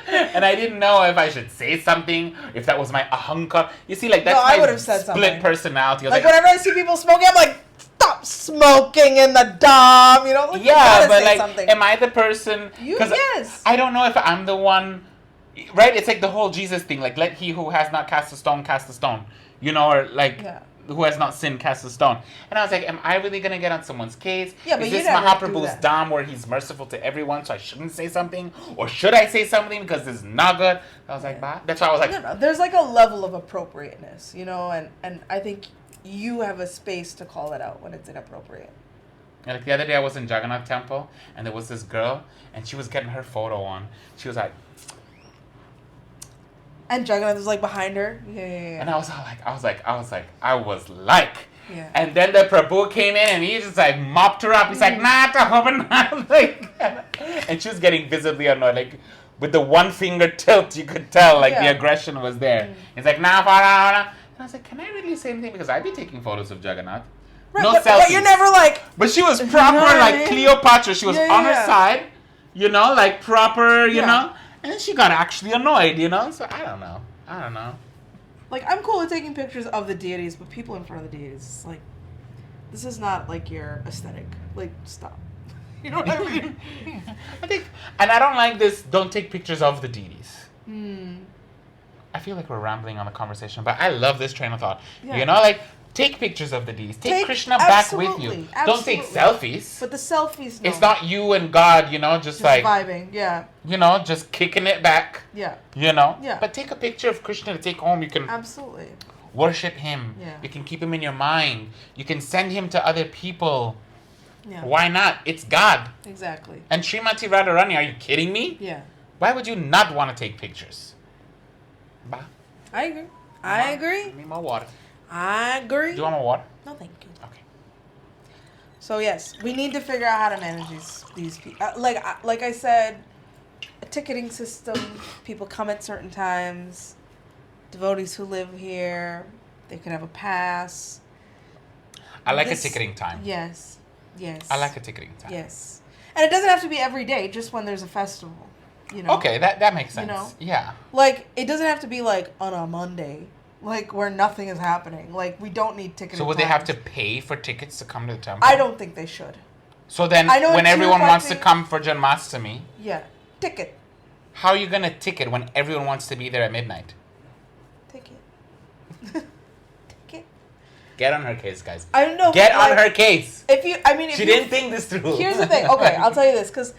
and I didn't know if I should say something, if that was my ahankar. You see, like, that's I would my have said split something. personality. Like, whenever I see people smoking, I'm like, stop smoking in the dom, you know? Like, yeah, but like, something. am I the person? Yes. I don't know if I'm the one, right? It's like the whole Jesus thing, like, let he who has not cast a stone cast a stone. You know, or like, Yeah. who has not sinned cast a stone. And I was like, am I really going to get on someone's case? Yeah, but Is you this never do Mahaprabhu's that. Dham where he's merciful to everyone, so I shouldn't say something? Or should I say something because this is not good? I was like, bah. That's why I was like, No, there's like a level of appropriateness, you know, and I think you have a space to call it out when it's inappropriate. like the other day I was in Jagannath temple, and there was this girl, and she was getting her photo on. She was like, And Jagannath was like behind her. Yeah. and I was like, Yeah. and then the Prabhu came in and he just like mopped her up. He's like, nah, like, and she was getting visibly annoyed, like with the one finger tilt, you could tell like the aggression was there. He's like, nah, and I was like, can I really say anything? Because I'd be taking photos of Jagannath. Right, No but selfies. you're never like. But she was proper, like Cleopatra. She was on her Yeah. side, you know, like proper, you Yeah. know. And then she got actually annoyed, you know. So I don't know. Like, I'm cool with taking pictures of the deities, but people in front of the deities, it's like, this is not like your aesthetic. Like, stop. You know what I mean? I think, and I don't like this. Don't take pictures of the deities. I feel like we're rambling on the conversation, but I love this train of thought. Yeah. You know, like take pictures of the deities. Take Krishna back with you. absolutely. Don't take selfies. But the selfies, no. It's not you and God, you know, just like vibing. Yeah. you know, just kicking it back. Yeah. You know? Yeah. But take a picture of Krishna to take home. You can Absolutely. worship him. Yeah. You can keep him in your mind. You can send him to other people. Yeah. Why not? It's God. Exactly. And Srimati Radharani, are you kidding me? Yeah. Why would you not want to take pictures? Bah. I agree. I agree. Give me more water. I agree. Do you want more water? No, thank you. Okay. So yes, we need to figure out how to manage these people. Like I said, a ticketing system. People come at certain times. Devotees who live here, they can have a pass. I like This- a ticketing time. Yes. Yes. I like a ticketing time. Yes. And it doesn't have to be every day, just when there's a festival. You know? Okay, that makes sense. You know? Yeah. Like, it doesn't have to be like on a Monday, like where nothing is happening. Like, we don't need ticketing. So would they have times. to pay for tickets to come to the temple? I don't think they should. So then I know when in everyone wants to Tirupati- come for Janmashtami, Yeah. Ticket. how are you going to ticket when everyone wants to be there at midnight? Ticket. Ticket. Get on her case, guys. I don't know. Get but, on her case. If She didn't think this through. Here's the thing. Okay, I'll tell you this. Because,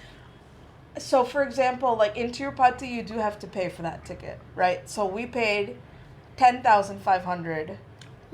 so for example, like in Tirupati, you do have to pay for that ticket, right? So we paid 10,500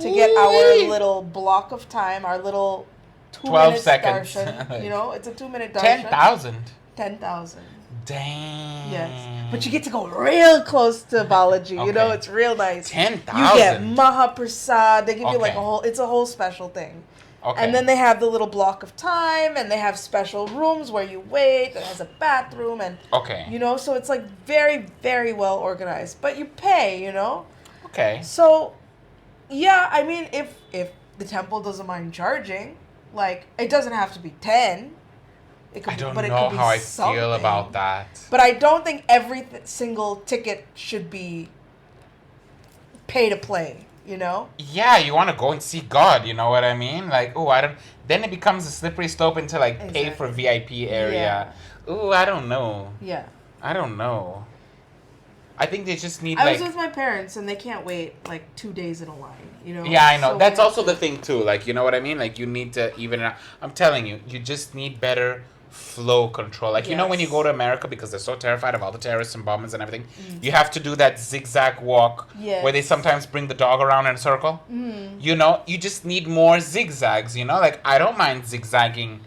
to get our Ooh-wee. little block of time, our little 2 12 minutes seconds. darshan. You know, it's a 2-minute darshan. 10,000. 10,000. Dang. Yes. But you get to go real close to Balaji. You know, Okay. it's real nice. 10,000. You get Mahaprasad. They give you like Okay. it's a whole special thing. Okay. And then they have the little block of time, and they have special rooms where you wait, that has a bathroom, and, Okay. you know, so it's like very, very well organized. But you pay, you know? Okay. So, yeah, I mean, if the temple doesn't mind charging, like, it doesn't have to be 10. It could I don't but it know could be how I something. feel about that. But I don't think every single ticket should be pay to play, you know? Yeah, you want to go and see God, you know what I mean? Like, oh, I don't. Then it becomes a slippery slope into like pay for VIP area. Oh, I don't know. Yeah. I don't know. I think they just need I like. was with my parents and they can't wait like 2 days in a line, you know? Yeah, I know. So That's we have also to- the thing too. Like, you know what I mean? Like, you need to even. I'm telling you, you just need better flow control. Like, you know, when you Yes. go to America because they're so terrified of all the terrorists and bombings and everything, you have to do that zigzag walk where they Yes. sometimes bring the dog around in a circle. You know, you just need more zigzags. You know, like I don't mind zigzagging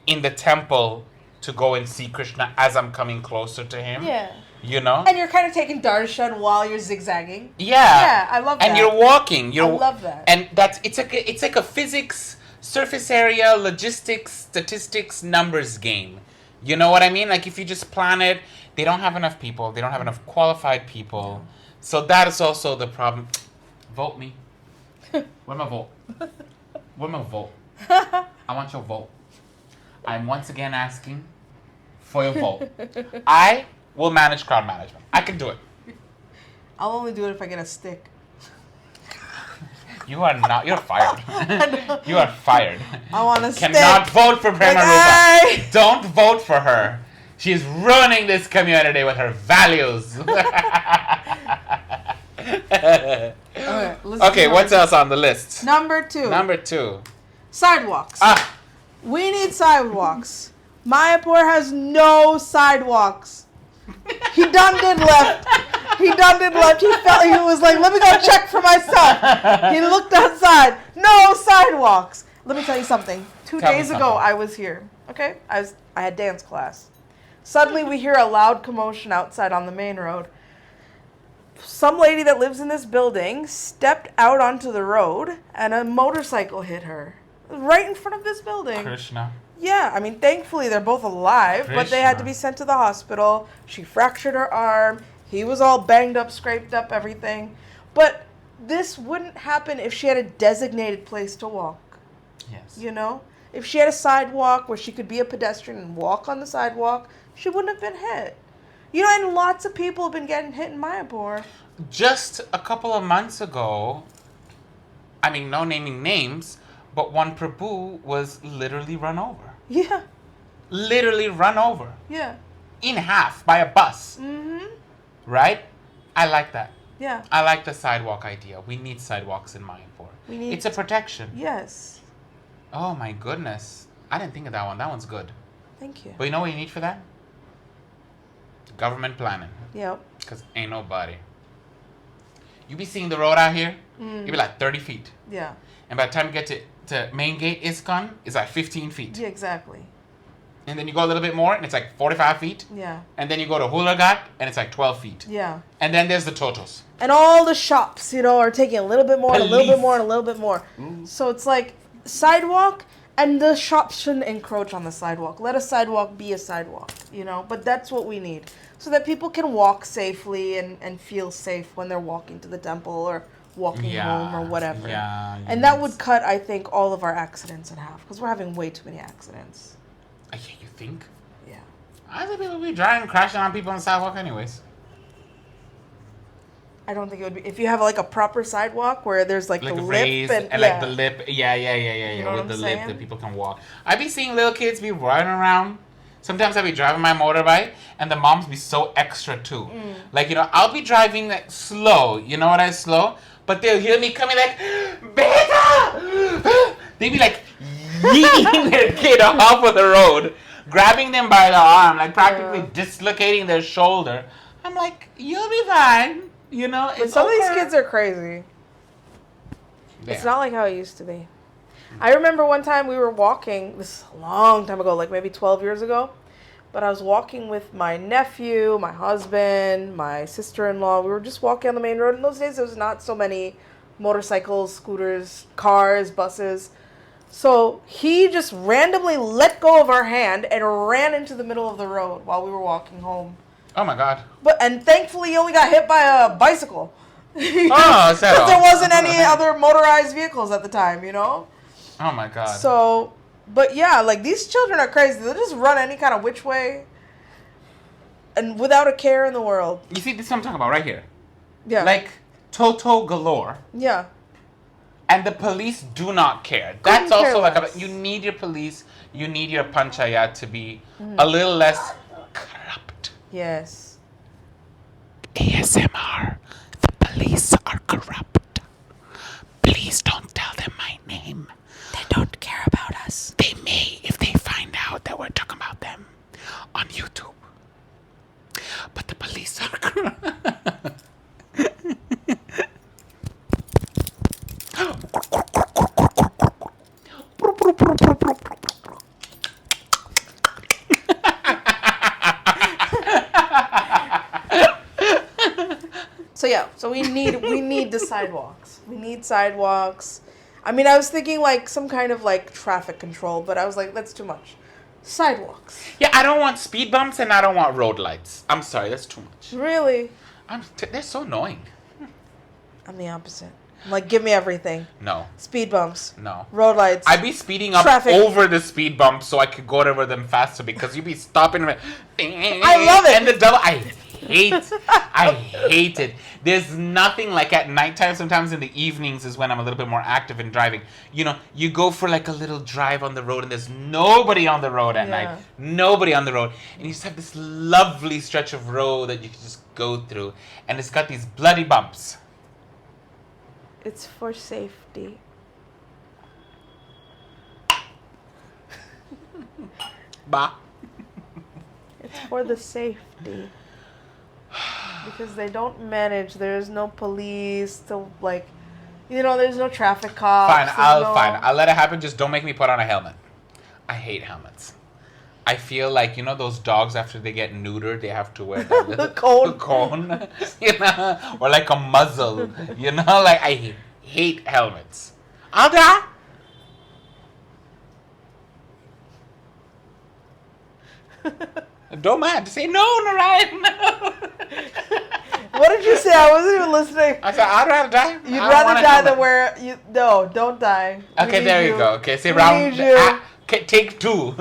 in the temple to go and see Krishna as I'm coming closer to him. Yeah. You know. And you're kind of taking darshan while you're zigzagging. Yeah. Yeah, I love that. And you're walking. I love that. And it's like a physics, surface area, logistics, statistics, numbers game. You know what I mean? Like if you just plan it, they don't have enough people. They don't have enough qualified people. So that is also the problem. Vote me. Where my vote? Where my vote? I want your vote. I'm once again asking for your vote. I will manage crowd management. I can do it. I'll only do it if I get a stick. You are not. You're fired. You are fired. I want a stick. Cannot vote for Prema Like, Rupa. Don't vote for her. She's ruining this community with her values. Okay. Okay, what's else on the list? Number 2. Number 2. Sidewalks. Ah, We need sidewalks. Mayapur has no sidewalks. He done did left. He felt, he was like, let me go check for myself. He looked outside. No sidewalks. Let me tell you something. 2 Tell me days ago, something. I was here. Okay? I had dance class. Suddenly, we hear a loud commotion outside on the main road. Some lady that lives in this building stepped out onto the road, and a motorcycle hit her. Right in front of this building. Krishna. Yeah, I mean, thankfully they're both alive, but they had to be sent to the hospital. She fractured her arm. He was all banged up, scraped up, everything. But this wouldn't happen if she had a designated place to walk. Yes. You know? If she had a sidewalk where she could be a pedestrian and walk on the sidewalk, she wouldn't have been hit. You know, and lots of people have been getting hit in Mayapur. Just a couple of months ago, I mean, no naming names, but one Prabhu was literally run over. Yeah, Literally run over. yeah. In half by a bus. Mm-hmm. Right? I like that. Yeah. I like the sidewalk idea. We need sidewalks in Mayapur. It's a protection. Yes. Oh my goodness. I didn't think of that one. That one's good. Thank you. But you know what you need for that? Government planning. Yep. Because ain't nobody. You be seeing the road out here, you be like 30 feet. Yeah. And by the time you get to main gate ISKCON, it's like 15 feet. Yeah, exactly. And then you go a little bit more, and it's like 45 feet. Yeah. And then you go to Hulagat, and it's like 12 feet. Yeah. And then there's the Totos. And all the shops, you know, are taking a little bit more, and a little bit Police. more, and a little bit more. So it's like sidewalk, and the shops shouldn't encroach on the sidewalk. Let a sidewalk be a sidewalk, you know? But that's what we need. So that people can walk safely and feel safe when they're walking to the temple or walking home or whatever. Yeah. And that would cut, I think, all of our accidents in half. Because we're having way too many accidents. Yeah, you think? Yeah. I think people be driving, crashing on people on the sidewalk anyways. I don't think it would be. If you have like a proper sidewalk where there's like the lip raised and, like the lip. Yeah. You know With what the I'm lip saying? that people can walk. I be seeing little kids be running around. Sometimes I be driving my motorbike and the moms be so extra too. Like, you know, I'll be driving like slow. You know what I slow? But they'll hear me coming like, Beta! They be like yeeting their kid off of the road, grabbing them by the arm, like practically dislocating their shoulder. I'm like, you'll be fine. You know, But some of these kids are crazy. Yeah. It's not like how it used to be. I remember one time we were walking, this is a long time ago, like maybe 12 years ago, but I was walking with my nephew, my husband, my sister-in-law. We were just walking on the main road. In those days, there was not so many motorcycles, scooters, cars, buses. So he just randomly let go of our hand and ran into the middle of the road while we were walking home. Oh my God. And thankfully, he only got hit by a bicycle. Oh, is that Because all? there wasn't any other motorized vehicles at the time, you know? Oh my God. So, but yeah, like these children are crazy. They'll just run any kind of which way and without a care in the world. You see, this is what I'm talking about right here. Yeah. Like, Toto galore. Yeah. And the police do not care. Couldn't That's also care like, less. you need your police, you need your panchayat to be a little less corrupt. Yes. ASMR, the police are corrupt. Please don't tell them my name. They don't care about us. They may if they find out that we're talking about them on YouTube. But the police are corrupt. So yeah, so we need the sidewalks. We need sidewalks. I mean, I was thinking like some kind of like traffic control, but I was like, that's too much. Sidewalks. Yeah, I don't want speed bumps and I don't want road lights. I'm sorry, that's too much. Really? They're so annoying. I'm the opposite. I'm like, give me everything. No, Speed bumps. no. Road lights. I'd be speeding up Traffic. over the speed bump so I could go over them faster because you'd be stopping. I love it. And the double, I hate it. There's nothing like at nighttime. Sometimes in the evenings is when I'm a little bit more active in driving. You know, you go for like a little drive on the road and there's nobody on the road at Yeah. night. Nobody on the road. And you just have this lovely stretch of road that you can just go through. And it's got these bloody bumps. It's for safety. Bah. It's for the safety. Because they don't manage. There's no police to, like, there's no traffic cops. Fine, I'll let it happen. Just don't make me put on a helmet. I hate helmets. I feel like, those dogs after they get neutered, they have to wear that little cone, or like a muzzle, like I hate helmets. I'll die. Don't mind. Say no, Narayan. No. What did you say? I wasn't even listening. I said I'd rather die. You'd rather die than wear No, don't die. Okay, there you go. Okay, say round. Take two.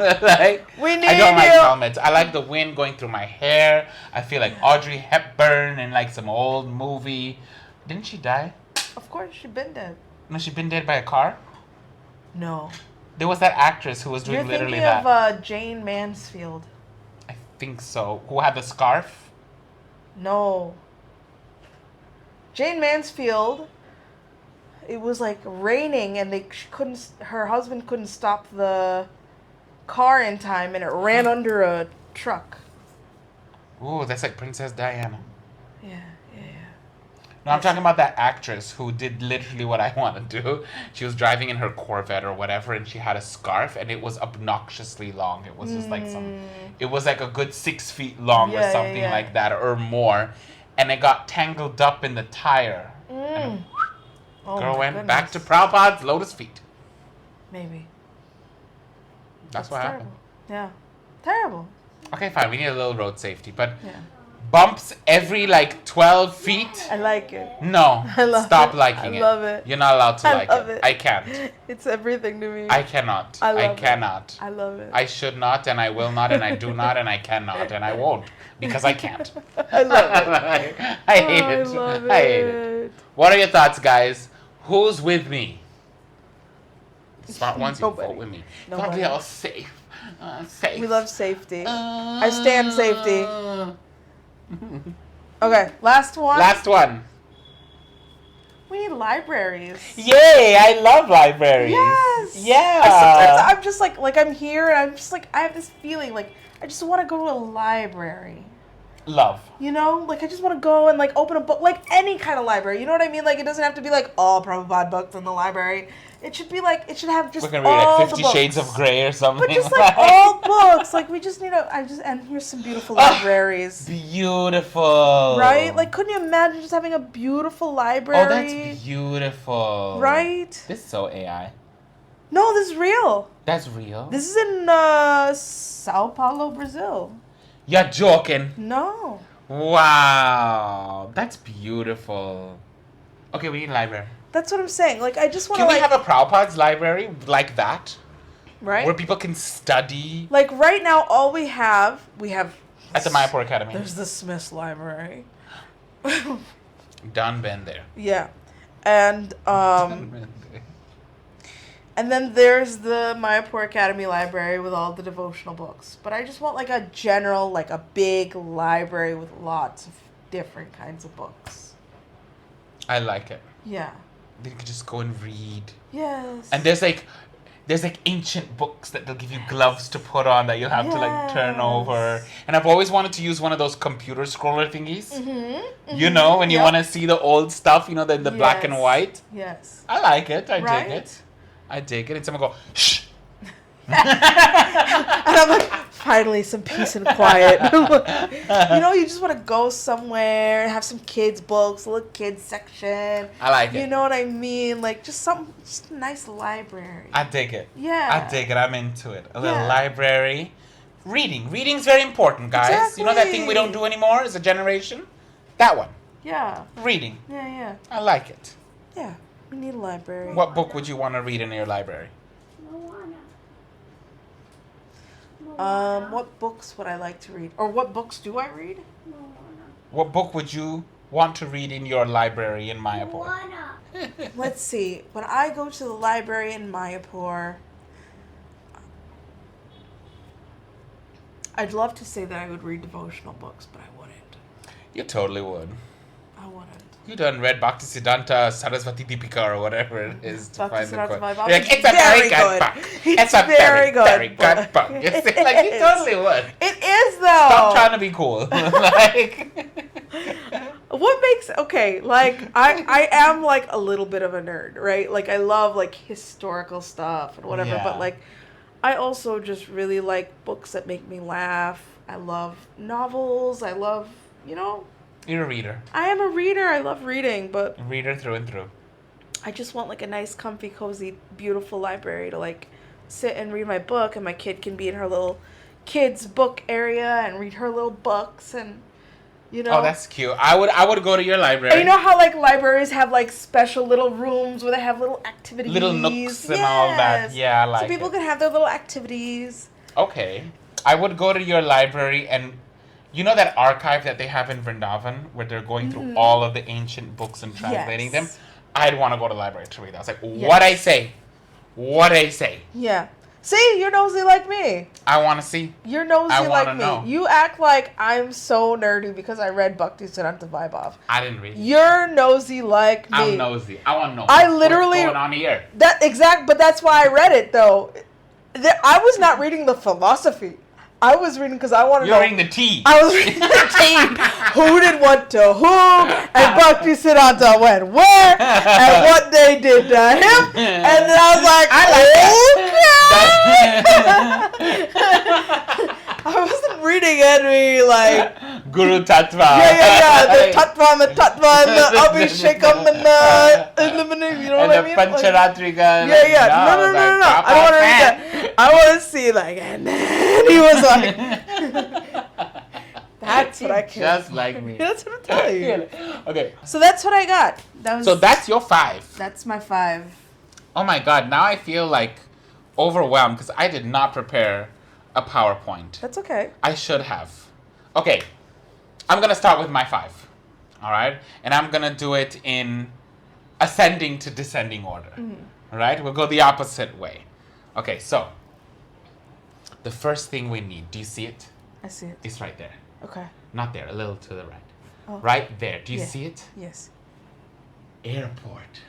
We need I don't like helmets. I like the wind going through my hair. I feel like Audrey Hepburn in like some old movie. Didn't she die? Of course, she's been dead. No, she's been dead by a car? No. There was that actress who was doing literally that. You're thinking of Jane Mansfield. I think so. Who had the scarf? No. Jane Mansfield, it was like raining and her husband couldn't stop the car in time and it ran under a truck. Ooh, that's like Princess Diana. Yeah. No, I'm talking about that actress who did literally what I want to do. She was driving in her Corvette or whatever, and she had a scarf, and it was obnoxiously long. It was just like it was like a good 6 feet long or something like that, or more. And it got tangled up in the tire. And girl went back to Prabhupada's lotus feet. Maybe. That's what happened. Yeah. Terrible. Okay, fine. We need a little road safety, but bumps every like 12 feet. I like it. No. Stop liking it. I love it. You're not allowed to like it. I can't. It's everything to me. I cannot. I cannot. I love it. I should not, and I will not, and I do not, and I cannot, and I won't. Because I can't. I love it. I hate it. I hate it. What are your thoughts, guys? Who's with me? The smart ones, you vote with me. Gotta be all safe. Safe. We love safety. I stand safety. Okay, last one. Last one. We need libraries. Yay! I love libraries. Yes. Yeah. Sometimes I'm just like I'm here and I'm just like I have this feeling like I just want to go to a library. Love. Like I just want to go and like open a book, like any kind of library. You know what I mean? Like it doesn't have to be like all Prabhupada books in the library. It should be like, it should have just all the books. We're going to read like 50 Shades of Grey or something. But just like all books. Like we just need and here's some beautiful libraries. Beautiful. Right? Like couldn't you imagine just having a beautiful library? Oh, that's beautiful. Right? This is so AI. No, this is real. That's real? This is in Sao Paulo, Brazil. You're joking. No. Wow. That's beautiful. Okay, we need a library. That's what I'm saying. Like, I just want to, Can we have a Prabhupada's library like that? Right. Where people can study? Like, right now, all we have... At the Mayapur Academy. There's the Smith's Library. Done been there. Yeah. And, and then there's the Mayapur Academy Library with all the devotional books. But I just want, like, a general, like, a big library with lots of different kinds of books. I like it. Yeah. Then you can just go and read. Yes. And there's like ancient books that they'll give you gloves to put on that you'll have to like turn over. And I've always wanted to use one of those computer scroller thingies. Mm-hmm. When you want to see the old stuff, the black and white. Yes. I like it. I dig it. And someone go, shh. And I'm like, finally, some peace and quiet. You just want to go somewhere and have some kids' books, a little kids section. I like it. You know what I mean? Like, just a nice library. I dig it. Yeah. I dig it. I'm into it. A little library. Reading. Reading's very important, guys. Exactly. You know that thing we don't do anymore as a generation? That one. Yeah. Reading. Yeah. I like it. Yeah. We need a library. What book would you want to read in your library? What books would I like to read? Or what books do I read? What book would you want to read in your library in Mayapur? Let's see. When I go to the library in Mayapur, I'd love to say that I would read devotional books, but I wouldn't. You totally would. I wouldn't. You done read Bhaktisiddhanta, Saraswati Deepika, or whatever it is to find the Bhaktisiddhanta quote. Mahaprabhu Like, is it's a very good book. It's a very good book. book. You see, like, you totally would. It is though. Stop trying to be cool. Like, What makes like I am like a little bit of a nerd, right? Like I love like historical stuff and whatever, Yeah. but like I also just really like books that make me laugh. I love novels. I love, you're a reader. I am a reader. I love reading, but Reader through and through. I just want like a nice, comfy, cozy, beautiful library to like sit and read my book, and my kid can be in her little kids book area and read her little books, and Oh, that's cute. I would go to your library. And you know how like libraries have like special little rooms where they have little activities, Little nooks and all that. Yeah, I like so people it. can have their little activities. Okay. I would go to your library, and you know that archive that they have in Vrindavan where they're going through all of the ancient books and translating them? Yes. I'd want to go to the library to read that. I was like, what I say? What I say? Yeah. See, you're nosy like me. I want to see. You're nosy I like wanna me. know. You act like I'm so nerdy because I read Bhaktisiddhanta Vaibhav. I didn't read it. You're nosy like me. I'm nosy. I want to know I literally what's going on here. But that's why I read it though. I was not reading the philosophy. I was reading because I wanted to know. You're reading the tea. I was reading the tea. Who did what to who, and Bhaktisiddhanta went where, and what they did to him, and then I was like, okay. I wasn't reading any like Guru Tattva. the Tattva and the Tattva and the Abhishekam and the you know what I mean? And the Pancharatrika. No. I don't want to read that. I want to see like, and then he was like, that's what I can. Just like me. That's what I'm telling you. Okay. So that's what I got. So that's your 5. That's my 5. Oh my God! Now I feel like overwhelmed because I did not prepare a PowerPoint. That's okay. I should have. Okay, I'm gonna start with my 5. All right, and I'm gonna do it in ascending to descending order. All right, we'll go the opposite way. Okay, so the first thing we need. Do you see it? I see it. It's right there. Okay. Not there. A little to the right. Oh. Right there. Do you Yeah. see it? Yes. Airport.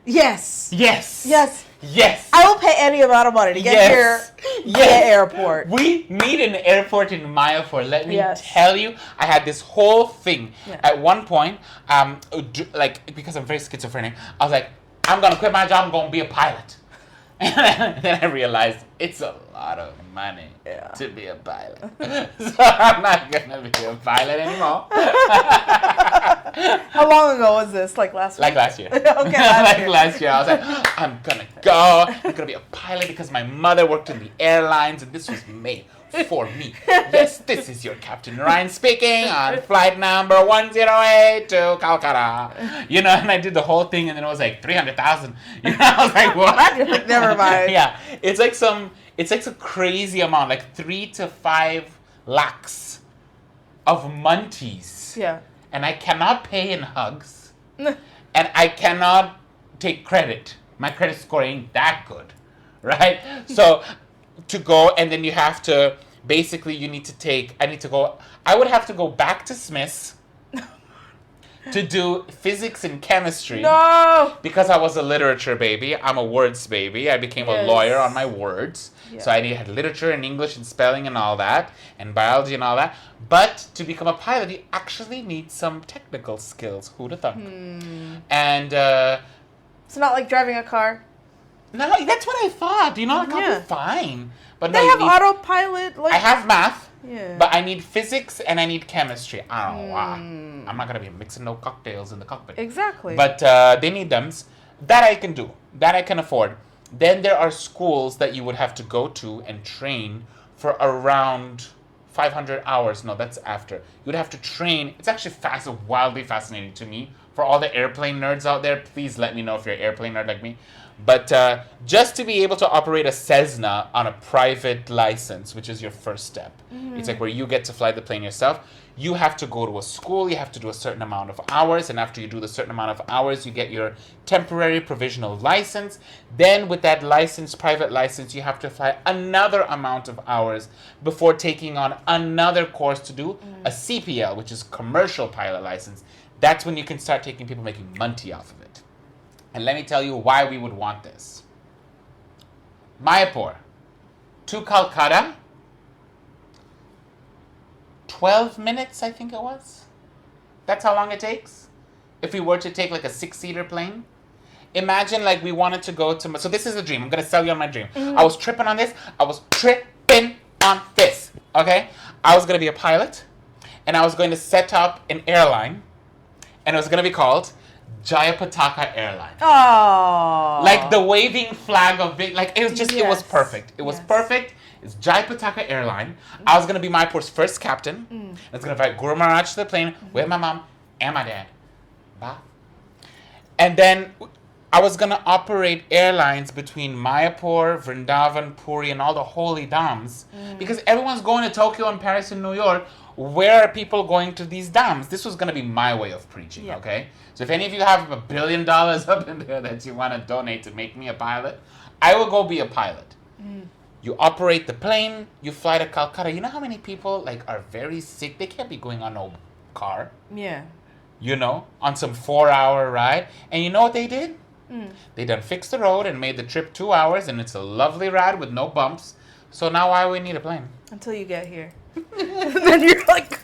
Yes. Yes. Yes. Yes. I will pay any amount of money to get here via airport. We need an airport in Mayapur. Let me Yes. tell you, I had this whole thing. Yeah. At one point, like, because I'm very schizophrenic, I was like, I'm going to quit my job, I'm going to be a pilot. And then I realized it's a lot of money to be a pilot. So I'm not going to be a pilot anymore. How long ago was this? Like last week? Like last year. Okay, last year. Last year. I was like, I'm going to go. I'm going to be a pilot because my mother worked in the airlines and this was made for me. Yes, this is your Captain Narayan speaking on flight number 108 to Calcutta. You know, and I did the whole thing and then it was like 300,000. You know, I was like, what? You're like, never mind. Yeah, it's like some crazy amount, like 3 to 5 lakhs of munties. Yeah. And I cannot pay in hugs. And I cannot take credit. My credit score ain't that good. Right? So to go, and then you have to, basically you need to take, I would have to go back to Smith's to do physics and chemistry. No! Because I was a literature baby. I'm a words baby. I became a lawyer on my words. Yeah. So I had literature and English and spelling and all that, and biology and all that. But to become a pilot, you actually need some technical skills. Who'd have thought? And It's not like driving a car. no, that's what I thought. You know, like, I'll be fine. But They no, have autopilot. Like, I have math. Yeah. But I need physics and I need chemistry. I don't know why. I'm not gonna be mixing no cocktails in the cockpit. Exactly. But they need them. That I can do. That I can afford. Then there are schools that you would have to go to and train for around 500 hours. No, that's after. You would have to train. It's actually wildly fascinating to me. For all the airplane nerds out there, please let me know if you're an airplane nerd like me. But just to be able to operate a Cessna on a private license, which is your first step, it's like where you get to fly the plane yourself. You have to go to a school, you have to do a certain amount of hours, and after you do the certain amount of hours, you get your temporary provisional license. Then with that license, private license, you have to fly another amount of hours before taking on another course to do a CPL, which is commercial pilot license. That's when you can start taking people making money off of it. And let me tell you why we would want this. Mayapur to Calcutta, 12 minutes, I think it was. That's how long it takes. If we were to take like a 6-seater plane. Imagine like we wanted to go to... So this is a dream. I'm going to sell you on my dream. I was tripping on this. Okay? I was going to be a pilot. And I was going to set up an airline. And it was going to be called Jayapataka Airline. Oh. Like the waving flag of big... Like it was just... It was perfect. It was perfect. It's Jayapataka Airline. I was going to be Mayapur's first captain. I was going to invite Guru Maharaj to the plane with my mom and my dad. Bye. And then I was going to operate airlines between Mayapur, Vrindavan, Puri, and all the holy dhams. Because everyone's going to Tokyo and Paris and New York. Where are people going to these dhams? This was going to be my way of preaching, okay? So if any of you have $1 billion up in there that you want to donate to make me a pilot, I will go be a pilot. You operate the plane, you fly to Calcutta. You know how many people like are very sick? They can't be going on no car. Yeah. You know, on some 4-hour ride. And you know what they did? They done fixed the road and made the trip 2 hours, and it's a lovely ride with no bumps. So now why do we need a plane? Until you get here. And then you're like...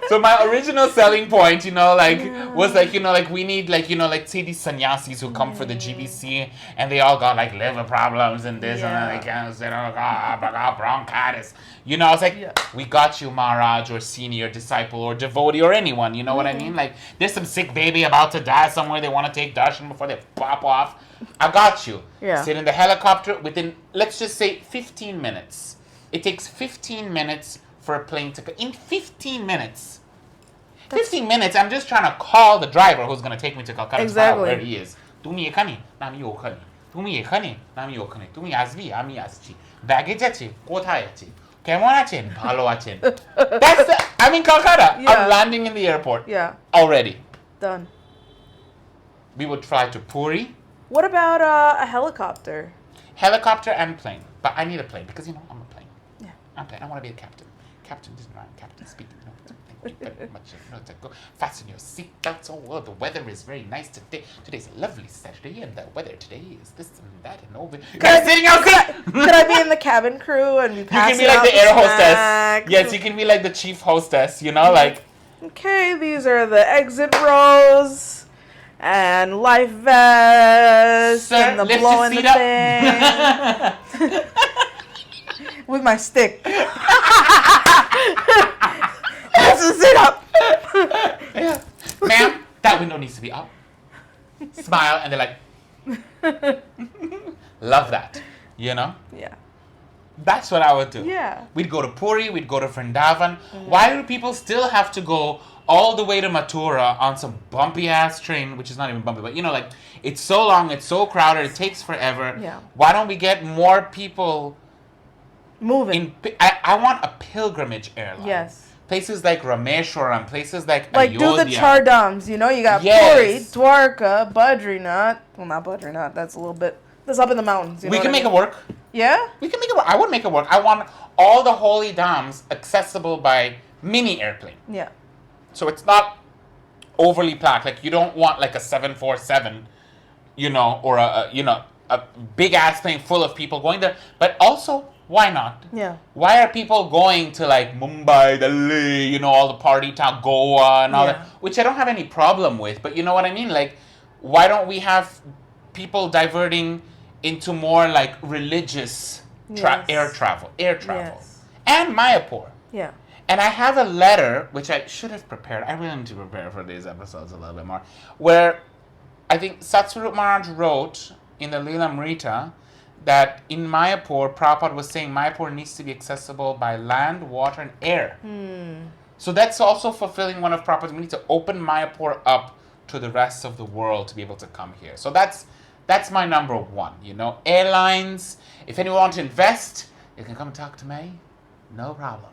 So my original selling point, you know, like, was like, you know, like we need like, you know, like say these sannyasis who come for the GBC and they all got like liver problems and this and then they can't say, bronchitis. You know, I was like, we got you, Maharaj, or senior disciple or devotee or anyone, you know what I mean? Like, there's some sick baby about to die somewhere, they want to take darshan before they pop off. I got you. Yeah. Sit in the helicopter within, let's just say 15 minutes. It takes 15 minutes for a plane to go. In 15 minutes. 15 minutes, I'm just trying to call the driver who's going to take me to Calcutta tomorrow, where he is. তুমি এখানে আমি ওখানে তুমি এখানে আমি ওখানে তুমি আসবি আমি আসছি ব্যাগেজ আছে কোথায় আছে কেমন আছেন ভালো আছেন That's the, I'm in Calcutta. I'm landing in the airport. Already. Done. We would fly to Puri. What about a helicopter? Helicopter and plane. But I need a plane because, you know, I'm a plane. Yeah. I'm a plane. I want to be a captain. Captain is not captain speaking. No, thank you very much. No, to go fasten your seatbelts. Oh, well, the weather is very nice today. Today's a lovely Saturday, and the weather today is this and that and over. Could I be in the cabin crew and be passing? You can be like the air hostess. Yes, you can be like the chief hostess. You know, like. Okay, these are the exit rows. And life vest. Sir, and the lift blowing your the seat thing. With my stick. That's a sit up. Ma'am, that window needs to be up. Smile, and they're like, love that. You know? Yeah. That's what I would do. Yeah. We'd go to Puri, we'd go to Vrindavan. Why do people still have to go all the way to Mathura on some bumpy ass train, which is not even bumpy, but you know, like, it's so long, it's so crowded, it takes forever. Yeah. Why don't we get more people moving? I want a pilgrimage airline. Yes. Places like Rameshwaram, places like do Ayodhya. the Char Dhams, you know, you got Puri, Dwarka, Badrinath. Well, not Badrinath, that's a little bit, that's up in the mountains. You know we can make it work. Yeah? We can make it work. I would make it work. I want all the holy dhams accessible by mini airplane. Yeah. So it's not overly packed. Like, you don't want like a 747, you know, or a big ass plane full of people going there. But also, why not? Yeah. Why are people going to like Mumbai, Delhi, you know, all the party town, Goa and all that, which I don't have any problem with. But you know what I mean? Like, why don't we have people diverting into more like religious air travel? Yes. And Mayapur. Yeah. And I have a letter, which I should have prepared. I really need to prepare for these episodes a little bit more. Where I think Satsvarup Maharaj wrote in the Lilamrita that in Mayapur, Prabhupada was saying Mayapur needs to be accessible by land, water, and air. So that's also fulfilling one of Prabhupada's. We need to open Mayapur up to the rest of the world to be able to come here. So that's That's my number one, you know. Airlines, if anyone wants to invest, you can come talk to me. No problem.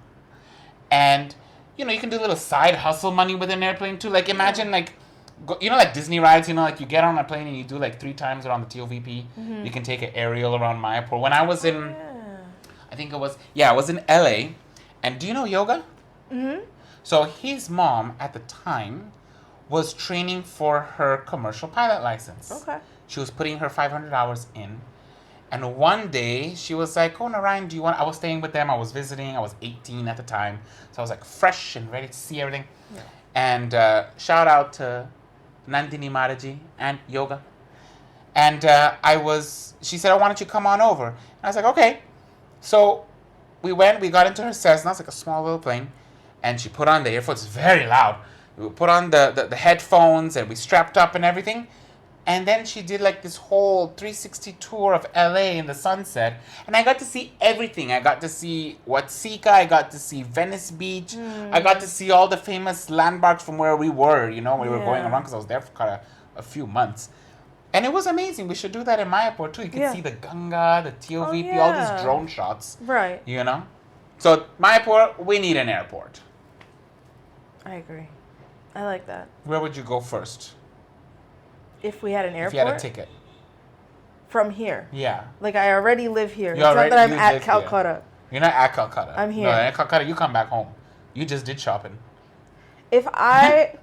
And, you know, you can do a little side hustle money with an airplane too. Like, imagine, like, you know, like Disney rides, you know, like you get on a plane and you do like 3 times around the TOVP. You can take an aerial around Mayapur. When I was in, I think it was, I was in LA. And do you know yoga? So his mom at the time was training for her commercial pilot license. Okay. She was putting her 500 hours in. And one day she was like, oh, Narayan, do you want, I was staying with them. I was visiting. I was 18 at the time. So I was like fresh and ready to see everything. Yeah. And shout out to Nandini Maharaji and yoga. And she said, why don't you come on over? And I was like, okay. So we got into her Cessna. It's like a small little plane. And she put on the earphones, very loud. We put on the headphones and we strapped up and everything. And then she did like this whole 360 tour of LA in the sunset. And I got to see everything. I got to see Watsika. I got to see Venice Beach. I got to see all the famous landmarks from where we were, you know, we were going around because I was there for a few months. And it was amazing. We should do that in Mayapur too. You can see the Ganga, the TOVP, all these drone shots. Right. You know? So Mayapur, we need an airport. I agree. I like that. Where would you go first? If we had an airport? If you had a ticket. From here? Yeah. Like I already live here. It's not that I'm at Calcutta. Here. You're not at Calcutta. I'm here. No, at Calcutta, you come back home. You just did shopping. If I...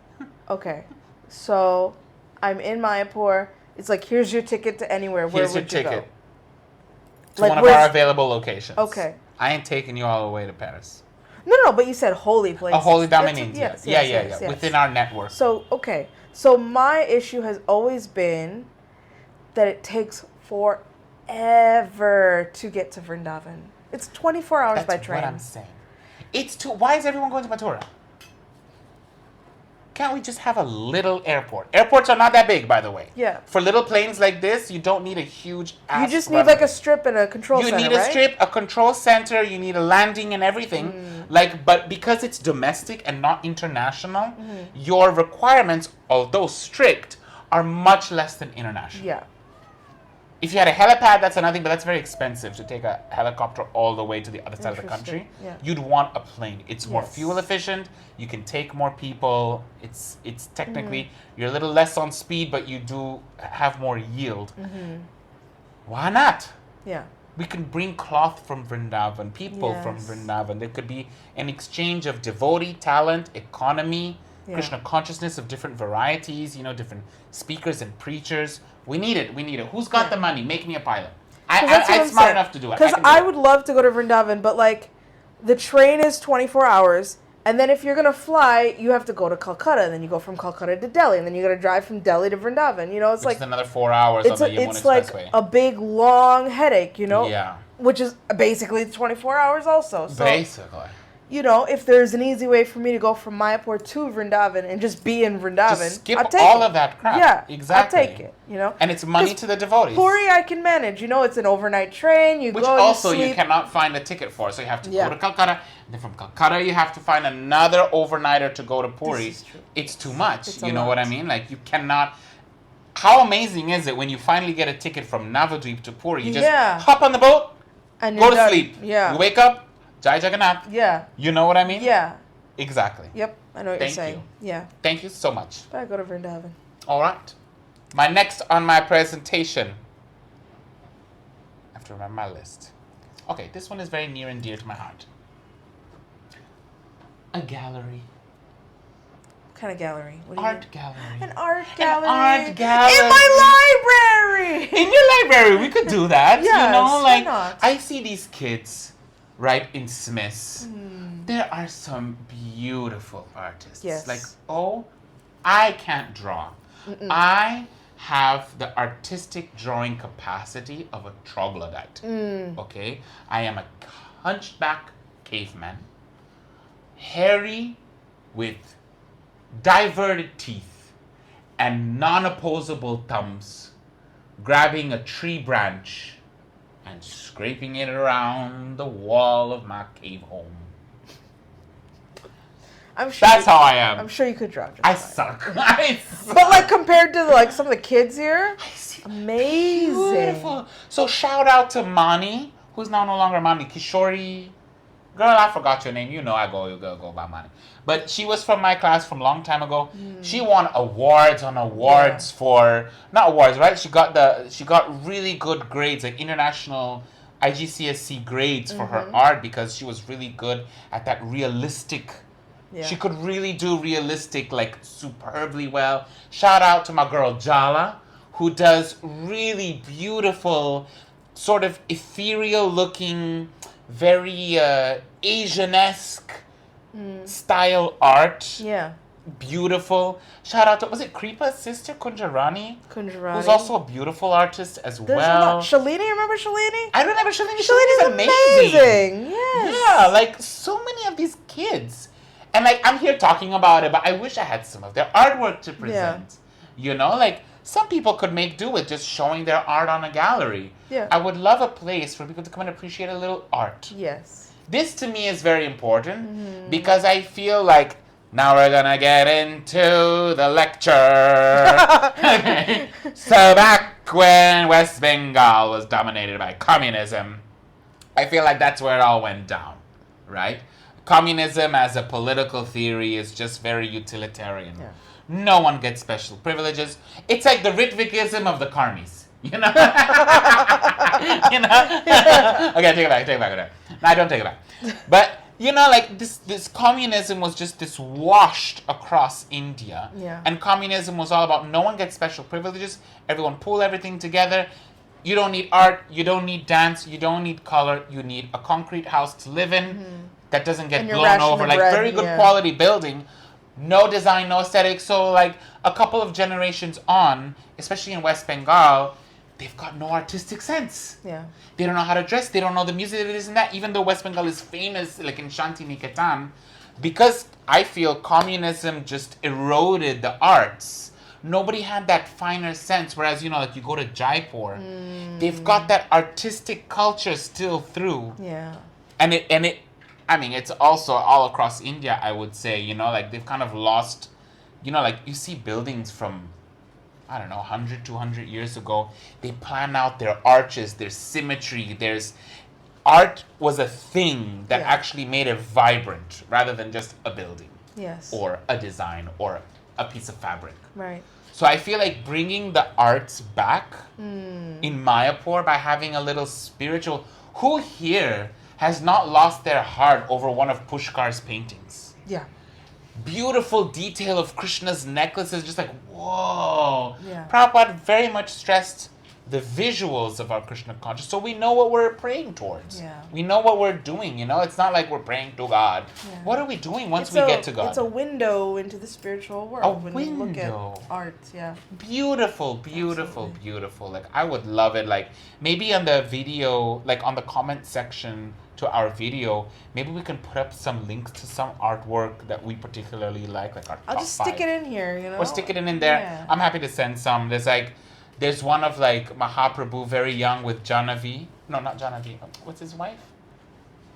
Okay. So, I'm in Mayapur. It's like, here's your ticket to anywhere. Where would you go? Here's your ticket. To one of our available locations. Okay. I ain't taking you all the way to Paris. No, but you said holy places. A holy dominance. Yes. Within our network. So, okay. So my issue has always been that it takes forever to get to Vrindavan. It's 24 hours by train. That's what I'm saying. Why is everyone going to Mathura? Can't we just have a little airport? Airports are not that big, by the way. Yeah. For little planes like this, you don't need a huge ass. You just need like a strip and a control center, You need a strip, a control center, you need a landing and everything. But because it's domestic and not international, your requirements, although strict, are much less than international. Yeah. If you had a helipad, that's another thing, but that's very expensive to take a helicopter all the way to the other side of the country. Yeah. You'd want a plane. It's more fuel efficient. You can take more people. It's technically, you're a little less on speed, but you do have more yield. Why not? Yeah. We can bring cloth from Vrindavan, people from Vrindavan. There could be an exchange of devotee, talent, economy, Krishna consciousness of different varieties, you know, different speakers and preachers. We need it. Who's got the money? Make me a pilot. I'm smart enough to do it. Because I would love to go to Vrindavan, but like the train is 24 hours. And then if you're going to fly, you have to go to Calcutta. And then you go from Calcutta to Delhi. And then you got to drive from Delhi to Vrindavan. You know, it's It's another 4 hours on the Yamuna It's Expressway. like a big, long headache, you know? Yeah. Which is basically 24 hours also. So, basically. You know, if there's an easy way for me to go from Mayapur to Vrindavan and just be in Vrindavan, just skip I'll take all it. of that crap. Yeah, exactly. I'll take it, you know? And it's money to the devotees. Puri I can manage, you know, it's an overnight train, Which also you cannot find a ticket for, so you have to go to Calcutta, and then from Calcutta you have to find another overnighter to go to Puri. This is true. It's too much, It's you know what I mean? Like you cannot... How amazing is it when you finally get a ticket from Navadwip to Puri? You just hop on the boat, and go to sleep. Yeah. You wake up, Jai Jagannath. Yeah. You know what I mean? Yeah. Exactly. Yep, I know what you're saying. Yeah. Thank you so much. But I go to Vrindavan. All right. My next on my presentation. I have to remember my list. Okay, this one is very near and dear to my heart. A gallery. What kind of gallery? What do art gallery. An art gallery. An art gallery. In my library. In your library, we could do that. Yes, you know, like why not? I see these kids, right, in Smith's. There are some beautiful artists. Yes. Like, I can't draw. I have the artistic drawing capacity of a troglodyte. Okay? I am a hunchback caveman, hairy with diverted teeth and non-opposable thumbs, grabbing a tree branch and scraping it around the wall of my cave home. I'm sure. That's how I am. I'm sure you could draw. Just I fine. suck. I suck. But like compared to like some of the kids here, amazing. Beautiful. So shout out to Mani, who's now no longer Mani, Kishori. Girl, I forgot your name. You know I go by Mani. But she was from my class from a long time ago. She won awards on awards for not awards, right? She got really good grades, like international IGCSE grades for her art because she was really good at that realistic. Yeah. She could really do realistic, like superbly well. Shout out to my girl Jala, who does really beautiful, sort of ethereal looking, very Asian-esque style art. Yeah. Beautiful. Shout out to, was it Kripa's sister, Kunjarani? Kunjarani. Who's also a beautiful artist as There's well. Shalini, remember Shalini? I remember Shalini. Shalini's Shalini's amazing. Yes. Yeah, like so many of these kids. And like I'm here talking about it, but I wish I had some of their artwork to present. You know, like some people could make do with just showing their art on a gallery. Yeah. I would love a place for people to come and appreciate a little art. Yes. This to me is very important because I feel like now we're gonna get into the lecture. So back when West Bengal was dominated by communism, I feel like that's where it all went down, right? Communism as a political theory is just very utilitarian. Yeah. No one gets special privileges. It's like the Ritvikism of the carnies. You know? You know? Okay, take it back. No, I don't take it back. But, you know, like this communism was just this washed across India. Yeah. And communism was all about no one gets special privileges. Everyone pull everything together. You don't need art. You don't need dance. You don't need color. You need a concrete house to live in that doesn't get blown over. Like bread, very good quality building. No design, no aesthetic. So like a couple of generations on, especially in West Bengal, they've got no artistic sense. Yeah. They don't know how to dress. They don't know the music, this and that. Even though West Bengal is famous, like in Shanti Niketan, because I feel communism just eroded the arts. Nobody had that finer sense. Whereas, you know, like you go to Jaipur, they've got that artistic culture still through. Yeah. And it, I mean, it's also all across India, I would say, you know, like they've kind of lost, you know, like you see buildings from, I don't know, 100, 200 years ago. They plan out their arches, their symmetry, art was a thing that actually made it vibrant rather than just a building. Yes. Or a design or a piece of fabric. Right. So I feel like bringing the arts back in Mayapur by having a little spiritual, who here has not lost their heart over one of Pushkar's paintings? Yeah. Beautiful detail of Krishna's necklaces, just like, whoa. Yeah. Prabhupada very much stressed the visuals of our Krishna consciousness, so we know what we're praying towards. Yeah. We know what we're doing, you know? It's not like we're praying to God. Yeah. What are we doing once we get to God? It's a window into the spiritual world. A when you look at window. art, yeah. Beautiful, beautiful, beautiful. Like, I would love it. Like, maybe on the video, like on the comment section to our video, maybe we can put up some links to some artwork that we particularly like our I'll top just stick 5. it in here, you know? Or stick it in there. Yeah. I'm happy to send some. There's one of like Mahaprabhu very young with Janavi. No, not Janavi. What's his wife?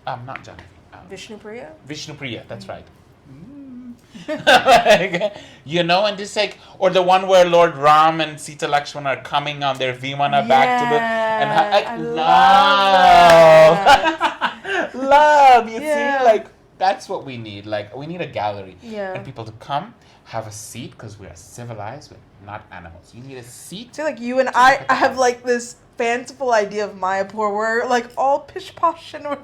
Not Janavi. Vishnupriya? Vishnupriya, that's right. Like, you know, and just like, or the one where Lord Ram and Sita Lakshmana are coming on their Vimana back to the, and love. Love, you see, like, that's what we need. Like, we need a gallery. Yeah. And people to come, have a seat, because we are civilized, we're not animals. You need a seat. I feel like you and I have like this fanciful idea of Mayapur where like all pish posh and I love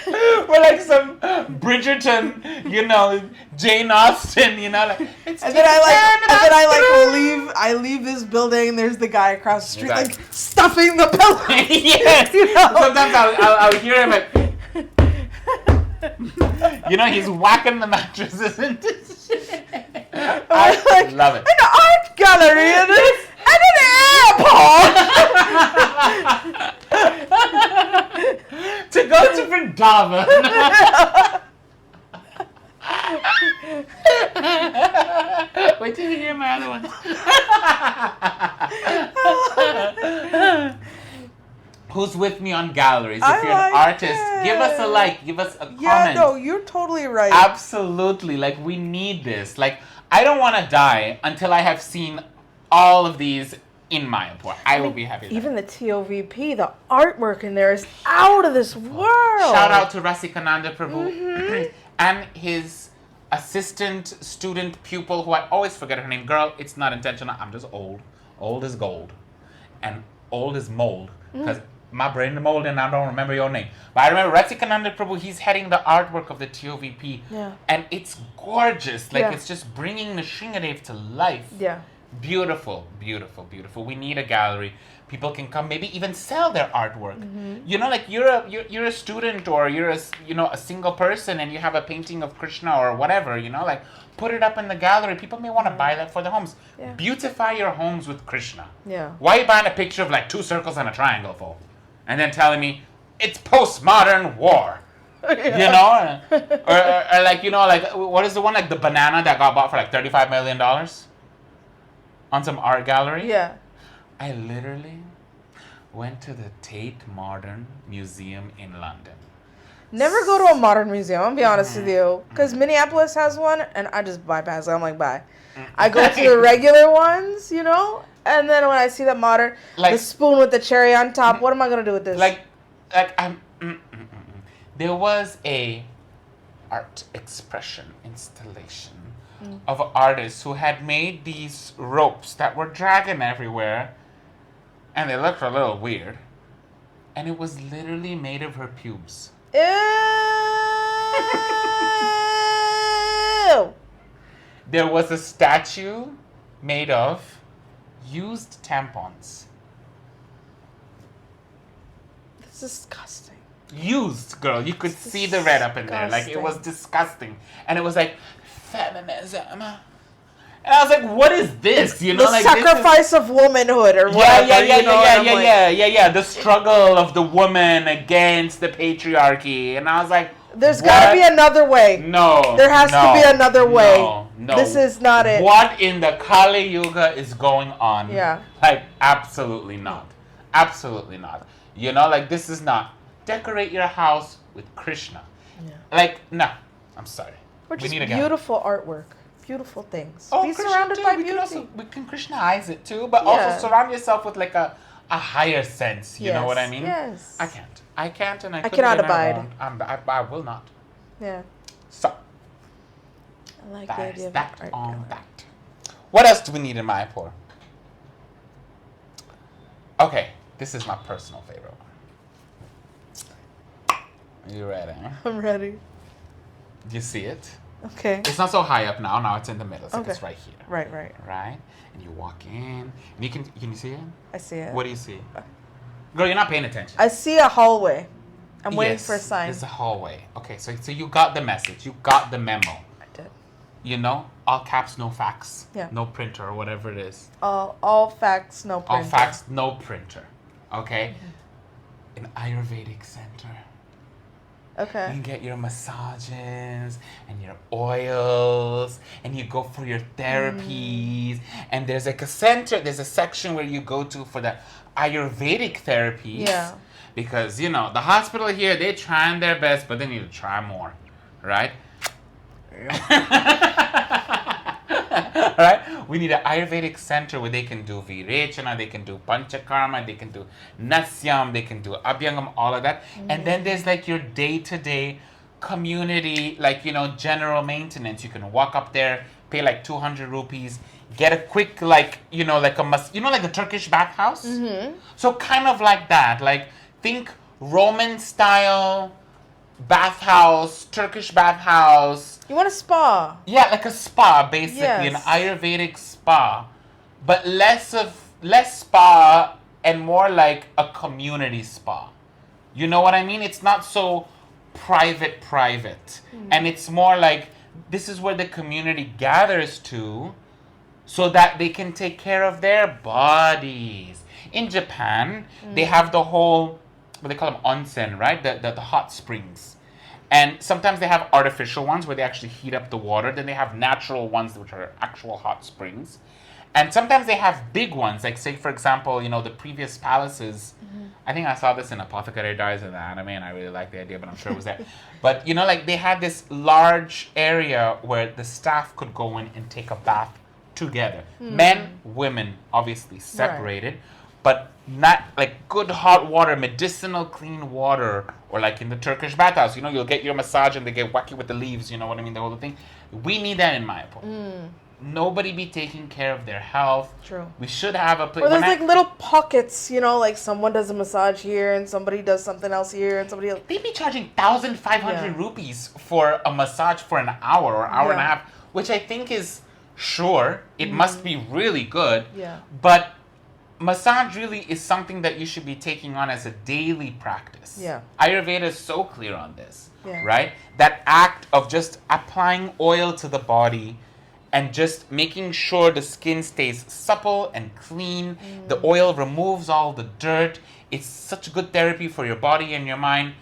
it. We're like some Bridgerton, you know, Jane Austen, you know, like. And then I leave this building and there's the guy across the street like stuffing the pillow. Yes. You know? Sometimes I'll hear him like. You know, he's whacking the mattresses into shit. I love it. An art gallery and an airport. To go to Vrindavan. Wait till you hear my other one. Who's with me on galleries? I If you're an like artist, it. give us a like, give us a Yeah, comment. no, you're totally right. Absolutely. Like, we need this. Like, I don't want to die until I have seen all of these in Mayapur. I will be happy. Even the TOVP, the artwork in there is out of this world. Shout out to Rasikananda Prabhu and his assistant, student, pupil, who I always forget her name. Girl, it's not intentional. I'm just old. Old is gold. And old is mold. Because my brain is mold and I don't remember your name. But I remember Rasikananda Prabhu, he's heading the artwork of the TOVP. Yeah. And it's gorgeous. Like, Yeah. it's just bringing the Sringadev to life. Yeah. Beautiful, beautiful, beautiful. We need a gallery. People can come, maybe even sell their artwork. You know, like you're a student or you're a single person and you have a painting of Krishna or whatever. You know, like put it up in the gallery. People may want to buy that for their homes. Yeah. Beautify your homes with Krishna. Yeah. Why are you buying a picture of like 2 circles and a triangle for, and then telling me it's postmodern war? You know, or like like what is the one like the banana that got bought for like $35 million? On some art gallery? Yeah. I literally went to the Tate Modern Museum in London. Never go to a modern museum, I'll be honest with you. Because Minneapolis has one, and I just bypass it. I'm like, bye. I go to the regular ones, and then when I see the modern, Like- the spoon with the cherry on top, what am I going to do with this? Like I'm. There was a art expression installation of artists who had made these ropes that were dragging everywhere, and they looked a little weird. And it was literally made of her pubes. Ew! There was a statue made of used tampons. That's disgusting. Used, girl. You could see the red up in there. Like, it was Disgusting. disgusting. And it was like, feminism. And I was like, what is this? The like sacrifice of womanhood or whatever. Yeah. The struggle of the woman against the patriarchy. And I was like, There's got to be another way. No. There has to be another way. No. This is not it. What in the Kali Yuga is going on? Yeah. Like, absolutely not. Absolutely not. Like, this is not. Decorate your house with Krishna. Yeah. Like, no. I'm sorry. Or just we need a gallery. beautiful artwork. Beautiful things. Be Krishna surrounded too. by we beauty. We can Krishnaize it too, but Yeah. also surround yourself with like a higher sense. You know what I mean? Yes. I can't, and I couldn't, cannot and abide. won't. I will not. Yeah. So I like that the is idea of that art on gallery. that. What else do we need in Mayapur? Okay, this is my personal favorite one. You ready? I'm ready. Do you see it? Okay. It's not so high up now. Now it's in the middle. So Okay. it's right here. Right. Right? And you walk in. And you can you see it? I see it. What do you see? Girl, you're not paying attention. I see a hallway. I'm waiting Yes, for a sign. There's a hallway. Okay, so you got the message. You got the memo. I did. All caps, no fax. Yeah. No printer or whatever it is. All facts, no printer. All fax, no printer. Okay? An Ayurvedic center. You Okay. can get your massages and your oils, and you go for your therapies. And there's like a section where you go to for the Ayurvedic therapies. Yeah. Because, the hospital here, they're trying their best, but they need to try more. Right? Right? We need an Ayurvedic center where they can do Virechana, they can do Panchakarma, they can do Nasyam, they can do Abhyangam, all of that. And then there's like your day-to-day community, like, general maintenance. You can walk up there, pay like 200 rupees, get a quick, like, like like the Turkish bathhouse? Mm-hmm. So kind of like that. Like, think Roman style bathhouse, Turkish bathhouse. You want a spa? Yeah, like a spa, basically, Yes. an Ayurvedic spa, but less spa and more like a community spa. You know what I mean? It's not so private, and it's more like this is where the community gathers to, so that they can take care of their bodies. In Japan, they have the whole, what they call them, onsen, right? The hot springs. And sometimes they have artificial ones where they actually heat up the water. Then they have natural ones which are actual hot springs. And sometimes they have big ones, like say for example, the previous palaces. I think I saw this in Apothecary Diaries in the anime, and I really liked the idea, but I'm sure it was there. But like they had this large area where the staff could go in and take a bath together. Men, women, obviously separated, but not like good hot water, medicinal clean water, or like in the Turkish bathhouse, you'll get your massage and they get wacky with the leaves, you know what I mean, the whole thing. We need that in Mayapur. Nobody be taking care of their health. True. We should have a place. Or there's like little pockets, like someone does a massage here and somebody does something else here and somebody else. They'd be charging 1,500 rupees for a massage for an hour or hour and a half, which I think is, sure, it must be really good. Yeah. But massage really is something that you should be taking on as a daily practice. Yeah. Ayurveda is so clear on this, right? That act of just applying oil to the body and just making sure the skin stays supple and clean. The oil removes all the dirt. It's such good therapy for your body and your mind.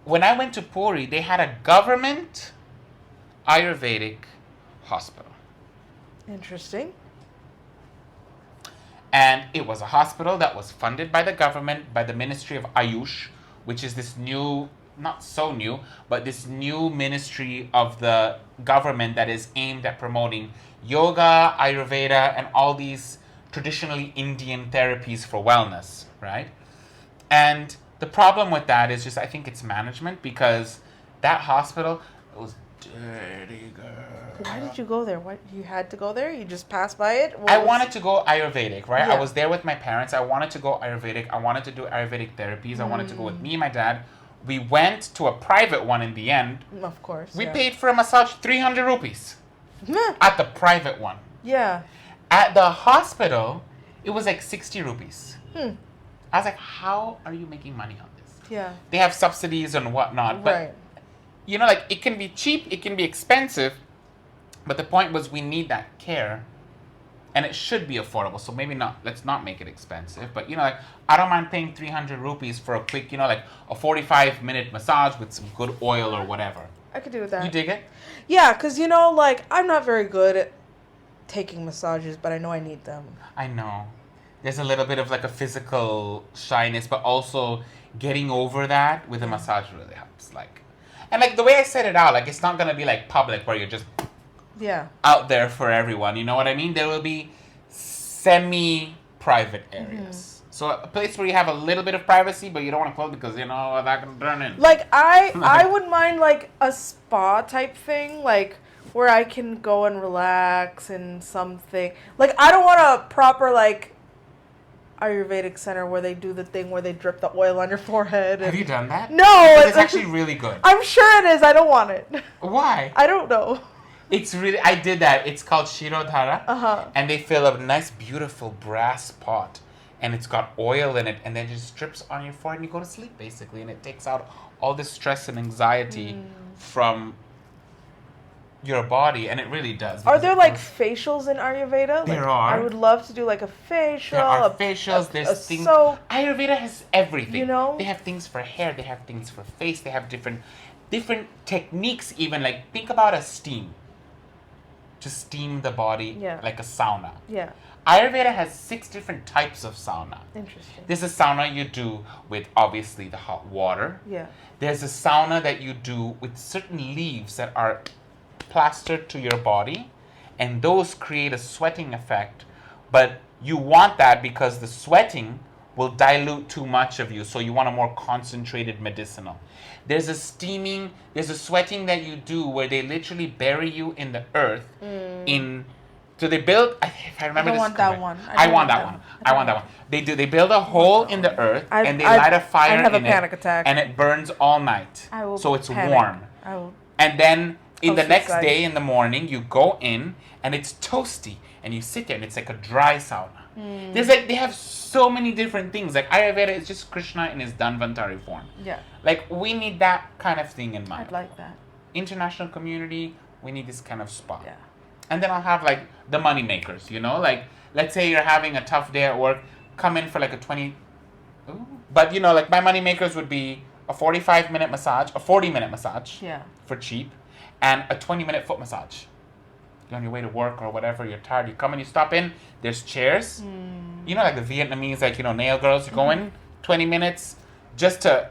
When I went to Puri, they had a government Ayurvedic hospital. Interesting. And it was a hospital that was funded by the government, by the Ministry of Ayush, which is this new, not so new, but this new ministry of the government that is aimed at promoting yoga, Ayurveda, and all these traditionally Indian therapies for wellness, right? And the problem with that is just, I think it's management, because that hospital, it was dirty, girl. Why did you go there? What, you had to go there? You just passed by it? I wanted to go Ayurvedic, right? Yeah. I was there with my parents. I wanted to go Ayurvedic. I wanted to do Ayurvedic therapies. I wanted to go with me and my dad. We went to a private one in the end. Of course. We paid for a massage 300 rupees at the private one. Yeah. At the hospital, it was like 60 rupees. Hmm. I was like, how are you making money on this? Yeah. They have subsidies and whatnot. But, like, it can be cheap, it can be expensive. But the point was, we need that care. And it should be affordable. So maybe not, let's not make it expensive. But, like, I don't mind paying 300 rupees for a quick, like a 45-minute massage with some good oil or whatever. I could do that. You dig it? Yeah, because, like, I'm not very good at taking massages, but I know I need them. I know. There's a little bit of like a physical shyness, but also getting over that with a massage really helps. And the way I set it out, it's not going to be like public where you're just out there for everyone. You know what I mean? There will be semi-private areas. So a place where you have a little bit of privacy, but you don't want to close because, that can turn in. I wouldn't mind, a spa type thing, where I can go and relax and something. I don't want a proper, Ayurvedic center where they do the thing where they drip the oil on your forehead. Have you done that? No. It's actually really good. I'm sure it is. I don't want it. Why? I don't know. It's really, I did that. It's called Shirodhara. And they fill a nice, beautiful brass pot. And it's got oil in it. And then it just drips on your forehead and you go to sleep, basically. And it takes out all this stress and anxiety from your body. And it really does. Are there, facials in Ayurveda? There are. I would love to do, a facial. There are facials. There's things. Ayurveda has everything. They have things for hair. They have things for face. They have different techniques even. Think about a steam. To steam the body like a sauna. Yeah. Ayurveda has 6 different types of sauna. Interesting. There's a sauna you do with obviously the hot water. Yeah. There's a sauna that you do with certain leaves that are plastered to your body, and those create a sweating effect. But you want that because the sweating will dilute too much of you, so you want a more concentrated medicinal. There's a sweating that you do where they literally bury you in the earth. So they build, if I remember this correctly. I want that one. They build a hole in the earth and they light a fire in it. I have a panic attack. And it burns all night. So it's warm. And then in the next day in the morning, you go in and it's toasty and you sit there and it's like a dry sauna. They have so many different things. Ayurveda is just Krishna in his Dhanvantari form. Yeah. We need that kind of thing in mind. I'd like that. International community, we need this kind of spot. Yeah. And then I'll have the money makers, let's say you're having a tough day at work, come in for a 20, but my money makers would be a 45-minute massage, a 40-minute massage for cheap, and a 20-minute foot massage. you're on your way to work or whatever, you're tired, you come and you stop in, there's chairs. You know, like the Vietnamese, like, you know, nail girls, you go in 20 minutes just to,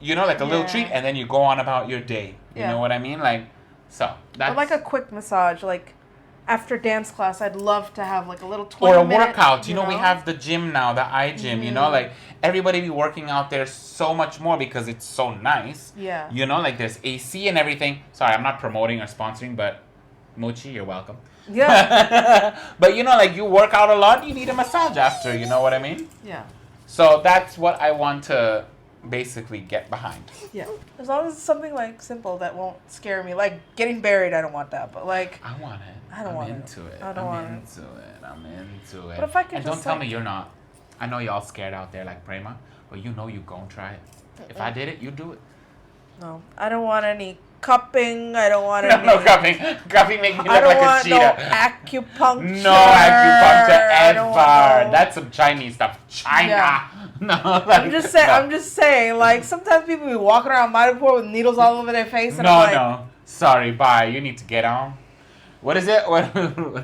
you know, like a little treat, and then you go on about your day. You know what I mean? Like, so that's... Or like a quick massage, like after dance class, I'd love to have like a little 20 or a minute, workout. You know, we have the gym now, the iGym, you know, like everybody be working out there so much more because it's so nice. Yeah. You know, like there's AC and everything. Sorry, I'm not promoting or sponsoring, but Mochi, you're welcome. Yeah. But you know, like you work out a lot, you need a massage after, you know what I mean? Yeah. So that's what I want to basically get behind. Yeah. As long as it's something like simple that won't scare me. Like getting buried, I don't want that. But like I want it. I don't want it. I'm into it. I'm into it. But if I could and just don't tell me you're not. I know y'all scared out there like Prema, but you know you gon' try it. If I did it, you do it. No. I don't want any cupping. I don't want No, any no cupping. Cupping make me look I don't like a want cheetah. no acupuncture. No acupuncture I don't want ever. no- That's some Chinese stuff. China. Yeah. No. Like, I'm just saying. no. I'm just saying. Like sometimes people be walking around Mayapur with needles all over their face, and No, I'm like, no. Sorry, bye. You need to get on. What is it? What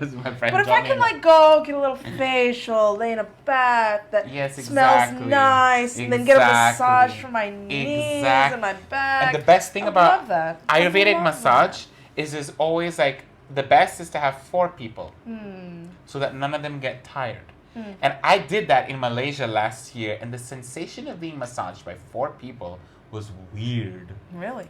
is my friend? But if I Johnny? can like go get a little facial, lay in a bath that Yes, smells exactly. nice, and then get a massage Exactly. for my knees Exactly. and my back. And the best thing I about love that. I Ayurvedic love massage is always like the best is to have 4 people that. so that none of them get tired. And I did that in Malaysia last year, and the sensation of being massaged by 4 people was weird. Really?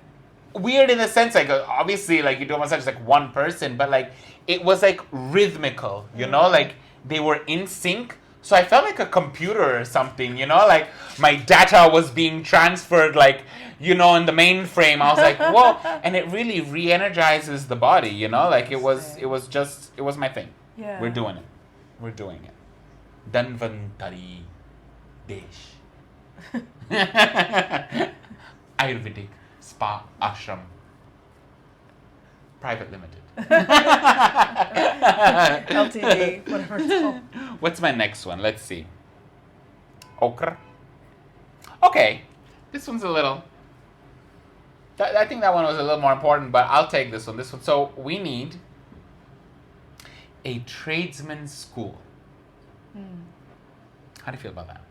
Weird in the sense, like, obviously, like, you do a massage, it's like one person, but, like, it was, like, rhythmical, you know? Like, they were in sync. So I felt like a computer or something, you know? Like, my data was being transferred, like, you know, in the mainframe. I was like, whoa. And it really re-energizes the body, you know? Like, it was my thing. Yeah. We're doing it. Dhanvantari Desh. Ayurvedic Spa Ashram. Private Limited. LTD, whatever it's called. What's my next one? Let's see. Okra. Okay. This one's a little... I think that one was a little more important, but I'll take this one. So we need a tradesman's school. How do you feel about that?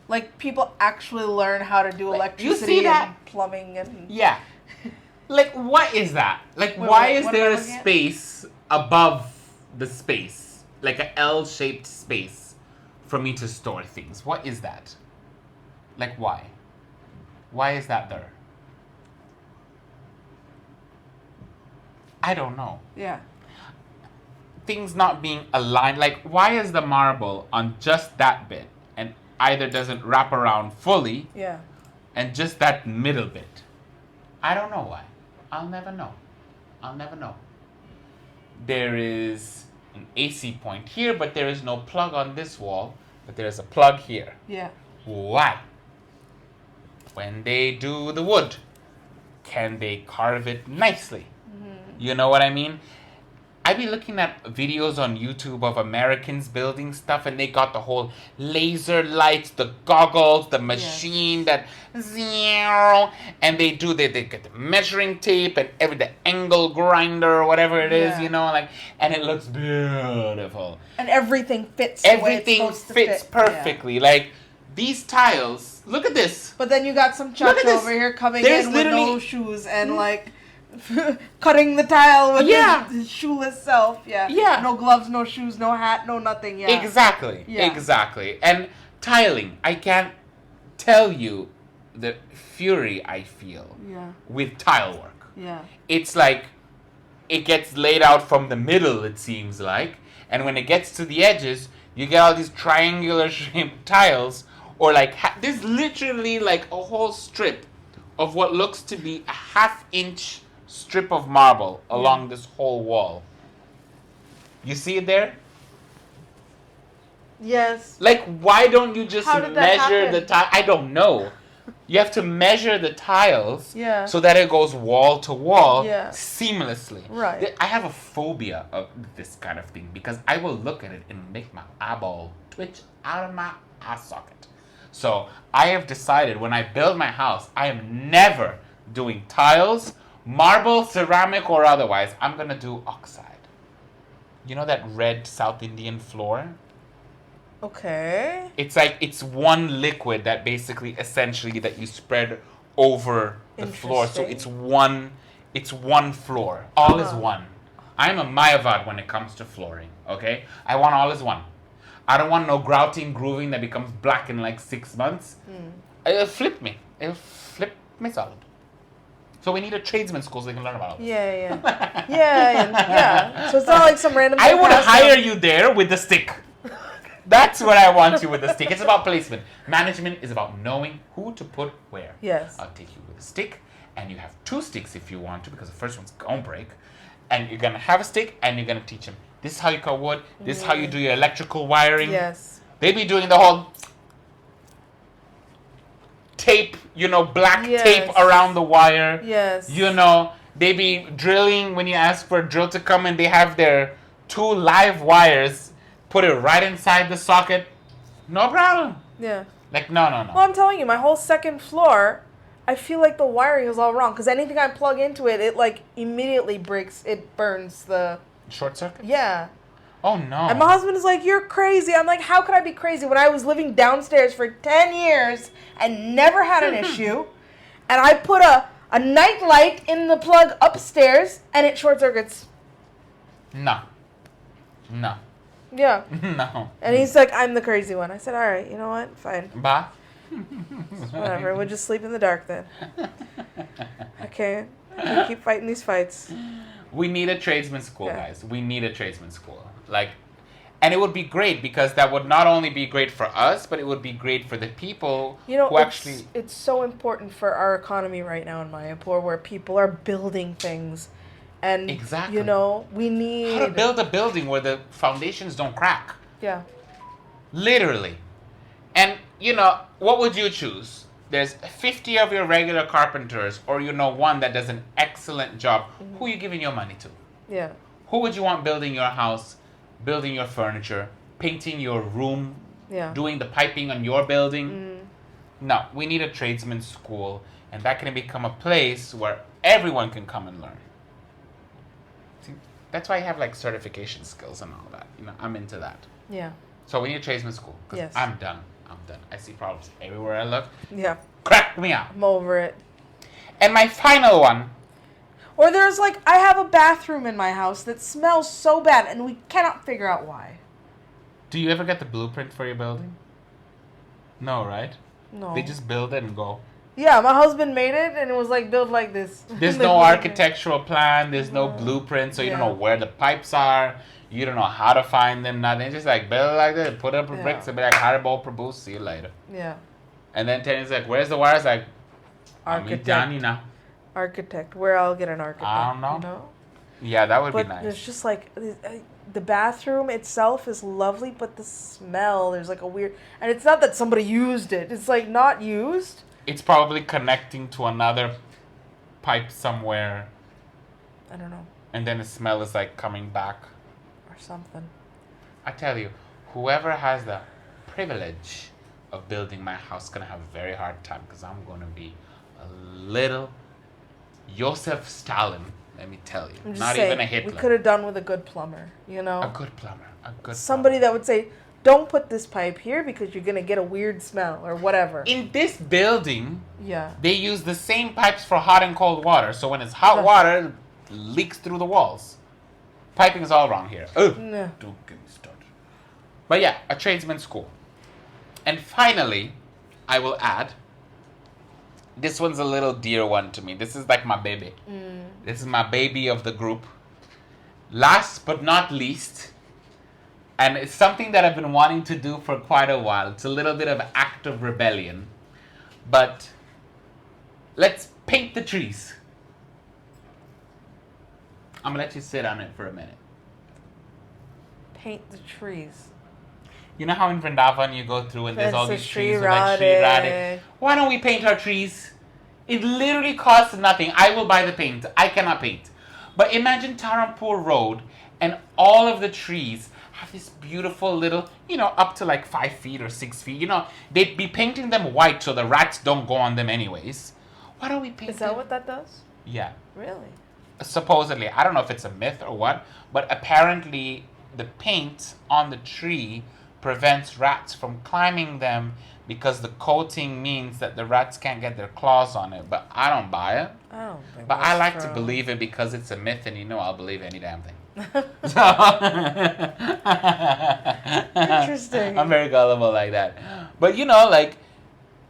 Like people actually learn how to do Like, electricity you see that? and plumbing and Yeah. Like, what is that? Like, Wait, why wait, is what there am I a looking at? space above the space? Like an L-shaped space for me to store things. What is that? Like, why? Why is that there? I don't know. yeah. Things not being aligned. Like, why is the marble on just that bit and either doesn't wrap around fully Yeah. and just that middle bit? I don't know why. I'll never know. There is an AC point here, but there is no plug on this wall, but there is a plug here. Yeah. Why? When they do the wood, can they carve it nicely? You know what I mean? I be looking at videos on YouTube of Americans building stuff, and they got the whole laser lights, the goggles, the machine that zero, and they get the measuring tape and the angle grinder or whatever it is, you know, like, and it looks beautiful. And everything fits. The way it's Everything supposed to fits fit. perfectly. Yeah. Like these tiles. Look at this. But then you got some Look at chacha this. over here coming There's in with no literally- shoes and like cutting the tile with his shoeless self. Yeah. Yeah. No gloves, no shoes, no hat, no nothing. Yeah. Exactly. Yeah. Exactly. And tiling. I can't tell you the fury I feel Yeah. with tile work. Yeah. It's like it gets laid out from the middle, it seems like, and when it gets to the edges, you get all these triangular shaped tiles, or like there's literally like a whole strip of what looks to be a half-inch strip of marble along this whole wall. You see it there? Yes. Like, why don't you just How did that measure happen? the tile? I don't know. You have to measure the tiles Yeah. so that it goes wall to wall Yeah. seamlessly. Right. I have a phobia of this kind of thing because I will look at it and make my eyeball twitch out of my eye socket. So I have decided when I build my house, I am never doing tiles, Marble, ceramic, or otherwise, I'm going to do oxide. You know that red South Indian floor? Okay. It's one liquid that basically essentially that you spread over the floor. So it's one floor. All is one. I'm a Mayavad when it comes to flooring, okay? I want all is one. I don't want no grouting, grooving that becomes black in like 6 months. It'll flip me. It'll flip me solid. So we need a tradesman school so they can learn about all this. Yeah. So it's not like some random... I would hire you there with the stick. That's what I want you with the stick. It's about placement. Management is about knowing who to put where. Yes. I'll take you with a stick, and you have 2 sticks if you want to, because the first one's gonna break. And you're gonna have a stick, and you're gonna teach them. This is how you cut wood. This is how you do your electrical wiring. Yes. They be doing the whole tape, black tape around the wire. Yes. They be drilling when you ask for a drill to come, and they have their 2 live wires. Put it right inside the socket. No problem. Yeah. Like, no. Well, I'm telling you, my whole 2nd floor, I feel like the wiring is all wrong. Because anything I plug into it, it like immediately breaks, it burns the... Short circuit? Yeah. Oh, no. And my husband is like, you're crazy. I'm like, how could I be crazy when I was living downstairs for 10 years and never had an issue? And I put a night light in the plug upstairs and it short circuits. No. Yeah. No. And he's like, I'm the crazy one. I said, all right, you know what? Fine. Bah. Whatever. We'll just sleep in the dark then. Okay. I keep fighting these fights. We need a tradesman school, guys. We need a tradesman school. And it would be great because that would not only be great for us, but it would be great for the people who actually... It's so important for our economy right now in Mayapur where people are building things. And, exactly. We need... How to build a building where the foundations don't crack. Yeah. Literally. And, what would you choose? There's 50 of your regular carpenters or, one that does an excellent job. Who are you giving your money to? Yeah. Who would you want building your house, building your furniture, painting your room, doing the piping on your building? No, we need a tradesman school, and that can become a place where everyone can come and learn. See, that's why I have certification skills and all that. I'm into that. Yeah. So we need a tradesman school. Yes. I'm done. I see problems everywhere I look. Yeah. Crack me out. I'm over it. And my final one. Or there's I have a bathroom in my house that smells so bad and we cannot figure out why. Do you ever get the blueprint for your building? No, right? No. They just build it and go. Yeah, my husband made it and it was built like this. There's no architectural plan. There's no blueprint. So you don't know where the pipes are. You don't know how to find them. Nothing. Just build it like this. Put up a bricks and be like, Hare Prabhu, see you later. Yeah. And then Tanya's like, where's the wires? Architect. Architect. Where I'll get an architect. I don't know. Yeah, that would be nice. But it's just the bathroom itself is lovely, but the smell, there's a weird... And it's not that somebody used it. It's not used. It's probably connecting to another pipe somewhere. I don't know. And then the smell is coming back. Or something. I tell you, whoever has the privilege of building my house is going to have a very hard time because I'm going to be a little Joseph Stalin, let me tell you. I'm just Not saying, even a Hitler. We could have done with a good plumber, A good plumber. Somebody that would say, don't put this pipe here because you're going to get a weird smell or whatever. In this building, they use the same pipes for hot and cold water. So when it's hot water, it leaks through the walls. Piping is all wrong here. Oh, no. Don't get me started. But yeah, a tradesman school. And finally, I will add, this one's a little dear one to me. This is my baby. This is my baby of the group. Last but not least, and it's something that I've been wanting to do for quite a while. It's a little bit of an act of rebellion. But let's paint the trees. I'm going to let you sit on it for a minute. Paint the trees. You know how in Vrindavan you go through and there's all these trees with Radha. Sri Radha? Why don't we paint our trees? It literally costs nothing. I will buy the paint. I cannot paint. But imagine Tarampur Road and all of the trees have this beautiful little, up to 5 feet or 6 feet. They'd be painting them white so the rats don't go on them anyways. Why don't we paint Is that what that does? Yeah. Really? Supposedly. I don't know if it's a myth or what, but apparently the paint on the tree prevents rats from climbing them because the coating means that the rats can't get their claws on it. But I don't buy it. I don't think But I that's like to true. believe it because it's a myth, and I'll believe any damn thing. Interesting. I'm very gullible like that. But like,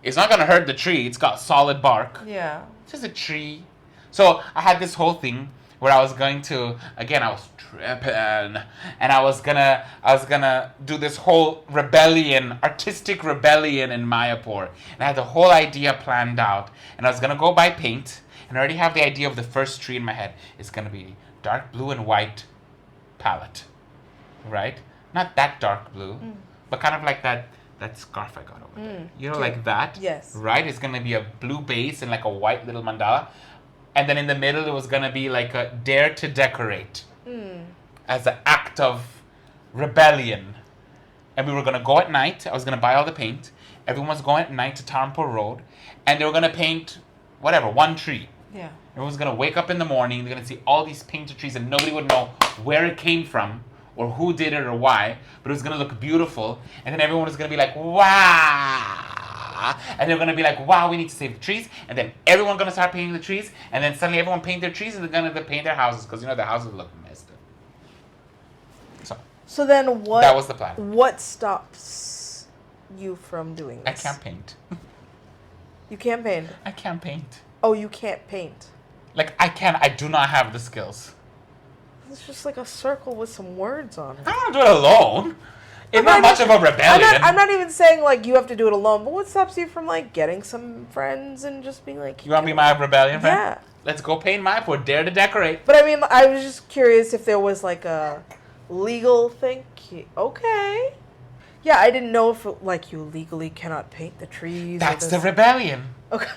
it's not gonna hurt the tree. It's got solid bark. Yeah. It's just a tree. So I had this whole thing where I was going to, again, I was tripping, and I was gonna do this whole artistic rebellion in Mayapur, and I had the whole idea planned out, and I was gonna go buy paint, and I already have the idea of the first tree in my head. It's gonna be dark blue and white palette, right? Not that dark blue, but kind of like that scarf I got over there. Cute. Like that? Yes. Right? It's gonna be a blue base and like a white little mandala. And then in the middle, it was going to be like a dare to decorate as an act of rebellion. And we were going to go at night. I was going to buy all the paint. Everyone was going at night to Tarnpur Road. And they were going to paint, one tree. Yeah. Everyone's going to wake up in the morning. They're going to see all these painted trees. And nobody would know where it came from or who did it or why. But it was going to look beautiful. And then everyone was going to be like, wow. And they're going to be like, wow, we need to save the trees. And then everyone's going to start painting the trees. And then suddenly everyone paint their trees and they're going to paint their houses because, their houses look messed up. So then what? That was the plan. What stops you from doing I this? can't paint. You can't paint? I can't paint. Oh, you can't paint. Like, I do not have the skills. It's just like a circle with some words on it. I don't do it alone. It's not much of a rebellion. I'm not even saying like you have to do it alone, but what stops you from like getting some friends and just being like, You want to be my rebellion friend? Yeah. Let's go paint Mayapur. Dare to decorate. But I mean, I was just curious if there was like a legal thing. Okay. Yeah, I didn't know if like you legally cannot paint the trees. That's the rebellion. Okay.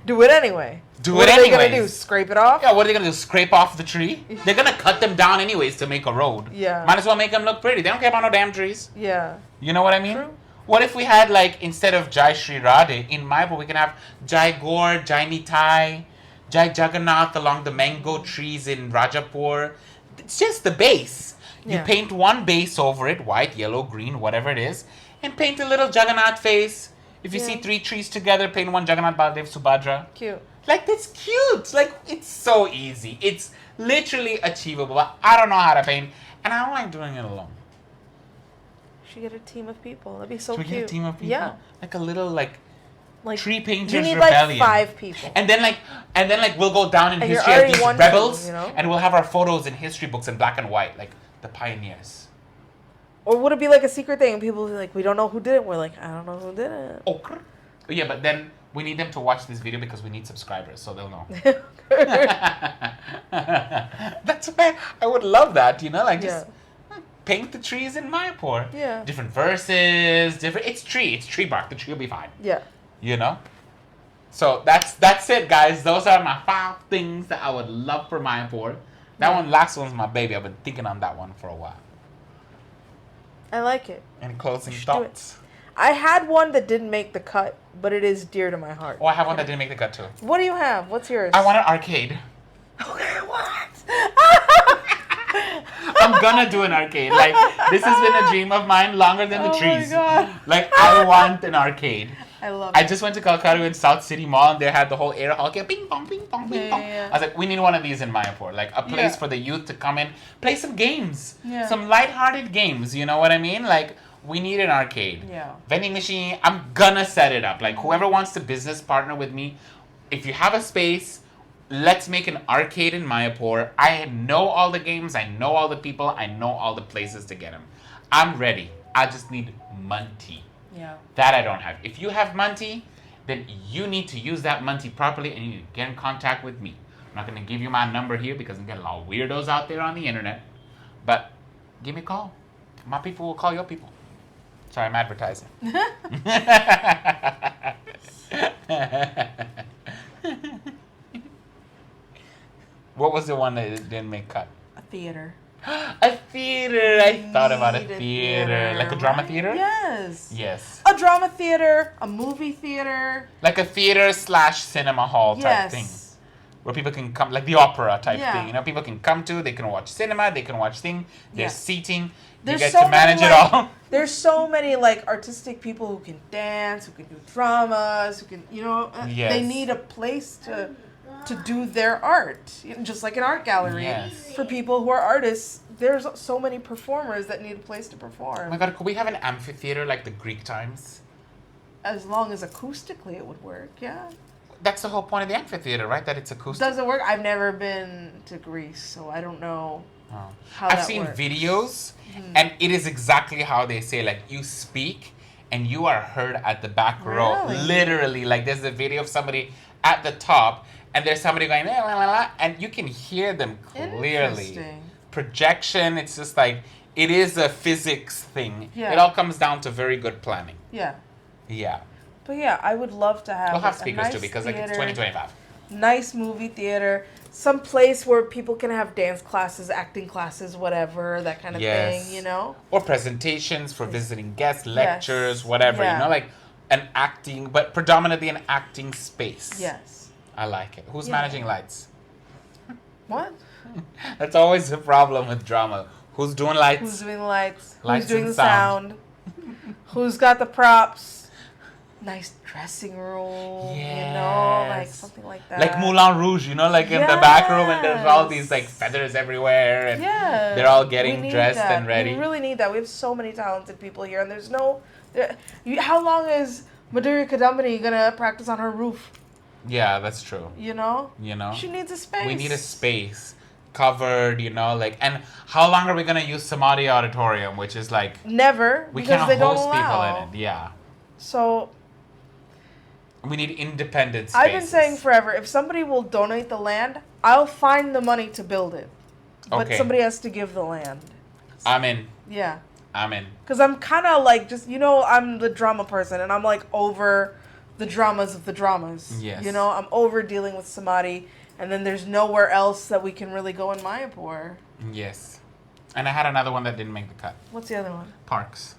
Do it anyway. What are they gonna do? Scrape it off? Yeah, what are they gonna do? Scrape off the tree? They're gonna cut them down anyways to make a road. Yeah. Might as well make them look pretty. They don't care about no damn trees. Yeah. You know what I mean? True. What if we had like, instead of Jai Shri Radhe, in Mayapur we can have Jai Gaur, Jai Nitai, Jai Jagannath along the mango trees in Rajapur. It's just the base. You Yeah. paint one base over it, white, yellow, green, whatever it is, and paint a little Jagannath face. If you see 3 trees together, paint one Jagannath, Baladev, Subhadra. Cute. Like, that's cute. Like, it's so easy. It's literally achievable. But I don't know how to paint, and I don't like doing it alone. You should get a team of people. That'd be so Should we cute. get a team of people? Yeah. Like a little, like tree painters you need rebellion. like 5 people. And then we'll go down in And you're history as already these one rebels, team, and we'll have our photos in history books in black and white, like the pioneers. Or would it be like a secret thing and people will be like, we don't know who did it? We're like, I don't know who did it. Okay. Yeah, but then we need them to watch this video because we need subscribers, so they'll know. That's why I would love that, just paint the trees in Mayapur. Yeah. Different verses, it's tree bark. The tree will be fine. Yeah. So that's it, guys. Those are my 5 things that I would love for Mayapur. That last one's my baby. I've been thinking on that one for a while. I like it. Any closing do it. thoughts? I had one that didn't make the cut, but it is dear to my heart. Oh, I have one that didn't make the cut too. What do you have? What's yours? I want an arcade. Okay, what? I'm gonna do an arcade. Like, this has been a dream of mine longer than the trees. Oh my God. Like, I want an arcade. I love I it. just went to Calcutta in South City Mall, and they had the whole air hockey, ping pong, ping pong, ping pong. Yeah. I was like, we need one of these in Mayapur, like a place Yeah. for the youth to come in, play some games, Yeah. some lighthearted games. You know what I mean? Like, we need an arcade. Yeah. Vending machine. I'm gonna set it up. Like, whoever wants to business partner with me, if you have a space, let's make an arcade in Mayapur. I know all the games. I know all the people. I know all the places to get them. I'm ready. I just need money. Yeah. That I don't have. If you have money, then you need to use that money properly and you need to get in contact with me. I'm not going to give you my number here because I'm getting a lot of weirdos out there on the internet. But give me a call. My people will call your people. Sorry, I'm advertising. What was the one that didn't make cut? A theater. A theater. I thought about a Need a theater. Like a drama right? theater? Yes. Yes. A drama theater, a movie theater. Like a theater / cinema hall type thing. where people can come, like the opera type Yeah. thing. You know, people can come to, they can watch cinema, they can watch thing. There's seating. There's you get so to manage many, it like, all. There's so many like artistic people who can dance, who can do dramas, who can, you know, Yes. they need a place to do their art, just like an art gallery. Yes. For people who are artists, there's so many performers that need a place to perform. Oh my God, could we have an amphitheater like the Greek times? As long as acoustically it would work, yeah. That's the whole point of the amphitheater, right? That it's acoustic. Does it work? I've never been to Greece, so I don't know Oh. how I've that seen works. videos, and it is exactly how they say, like, you speak and you are heard at the back row. Really? Literally, like, there's a video of somebody at the top, and there's somebody going, la, la, la, la, and you can hear them clearly. Interesting. Projection, it's just like, it is a physics thing. Yeah. It all comes down to very good planning. Yeah. Yeah. But yeah, I would love to have We'll have a speakers nice too, because, like, it's theater, 2025. nice movie theater, some place where people can have dance classes, acting classes, whatever, that kind of Yes. thing, you know? Or presentations for visiting guests, lectures, whatever, Yeah. you know, like an acting, but predominantly an acting space. Yes. I like it. Who's Yeah. managing lights? What? That's always a problem with drama. Who's doing lights? Who's doing the lights? Lights Who's doing and the sound? Who's got the props? Nice dressing room, you know, like Yes. something like that. Like Moulin Rouge, you know, like in the back room, and there's all these like feathers everywhere, and Yeah. they're all We getting need dressed that. and ready. We really need that. We have so many talented people here, and there's no. How long is Madhuri Kadambini gonna practice on her roof? Yeah, that's true. You know? You know, She needs a space. we need a space covered, you know, like, and how long are we gonna use Samadhi Auditorium, which is like Never. we because can't they don't host people allow. in it. Yeah, So we need independent spaces. I've been saying forever, if somebody will donate the land, I'll find the money to build it. But Okay. somebody has to give the land. I'm in. Yeah. I'm in. Because I'm kind of like, just, you know, I'm the drama person, and I'm like over the dramas of the dramas. Yes. You know, I'm over dealing with Samadhi, and then there's nowhere else that we can really go in Mayapur. Yes. And I had another one that didn't make the cut. What's the other one? Parks.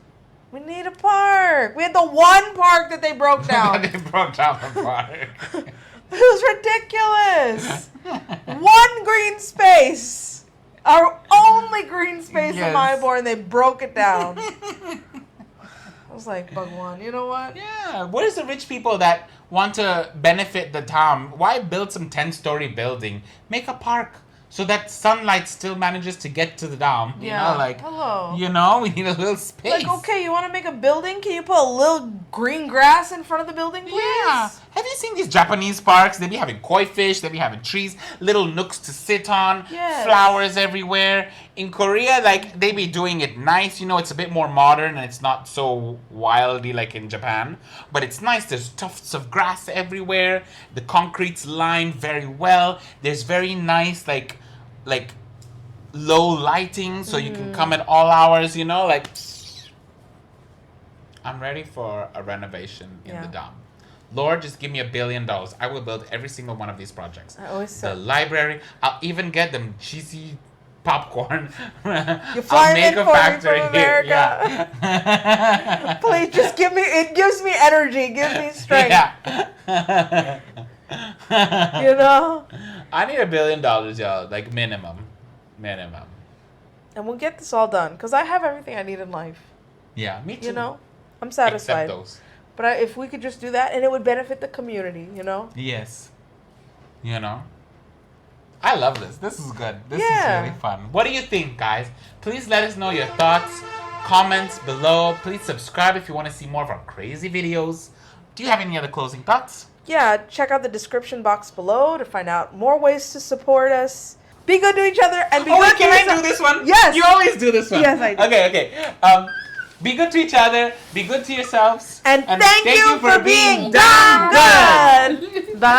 We need a park. We had the one park that they broke down. They broke down the park. It was ridiculous. One green space. Our only green space in Yes. Mayapur, and they broke it down. I was like, Bhagwan, you know what? Yeah. What is the rich people that want to benefit the town? Why build some 10-story building? Make a park so that sunlight still manages to get to the dam. You Yeah. know, like, Hello. you know, we need a little space. Like, okay, you want to make a building? Can you put a little green grass in front of the building, please? Yeah. Have you seen these Japanese parks? They be having koi fish, they be having trees, little nooks to sit on, Yes. flowers everywhere. In Korea, like, they be doing it nice. You know, it's a bit more modern and it's not so wildy like in Japan. But it's nice. There's tufts of grass everywhere. The concrete's lined very well. There's very nice, like low lighting, so you can come at all hours, you know, like, I'm ready for a renovation in Yeah. the dam. Lord, just give me $1 billion. I will build every single one of these projects. I always The say, library. I'll even get them cheesy popcorn. You fly I'll make in a for me factory from here. America. Yeah. please just give me, it gives me energy, it gives me strength. Yeah. You know? I need $1 billion, y'all. Like minimum. And we'll get this all done, because I have everything I need in life. Yeah, me too. You know? I'm Except satisfied. those. But if we could just do that, and it would benefit the community, you know? Yes. You know? I love this. This is good. This Yeah. is really fun. What do you think, guys? Please let us know your thoughts, comments below. Please subscribe if you want to see more of our crazy videos. Do you have any other closing thoughts? Yeah, check out the description box below to find out more ways to support us. Be good to each other and be Oh, good wait, to can I yourself. do this one? Yes. You always do this one. Yes, I do. Okay. Be good to each other. Be good to yourselves. And thank you for being damn damn good. Bye.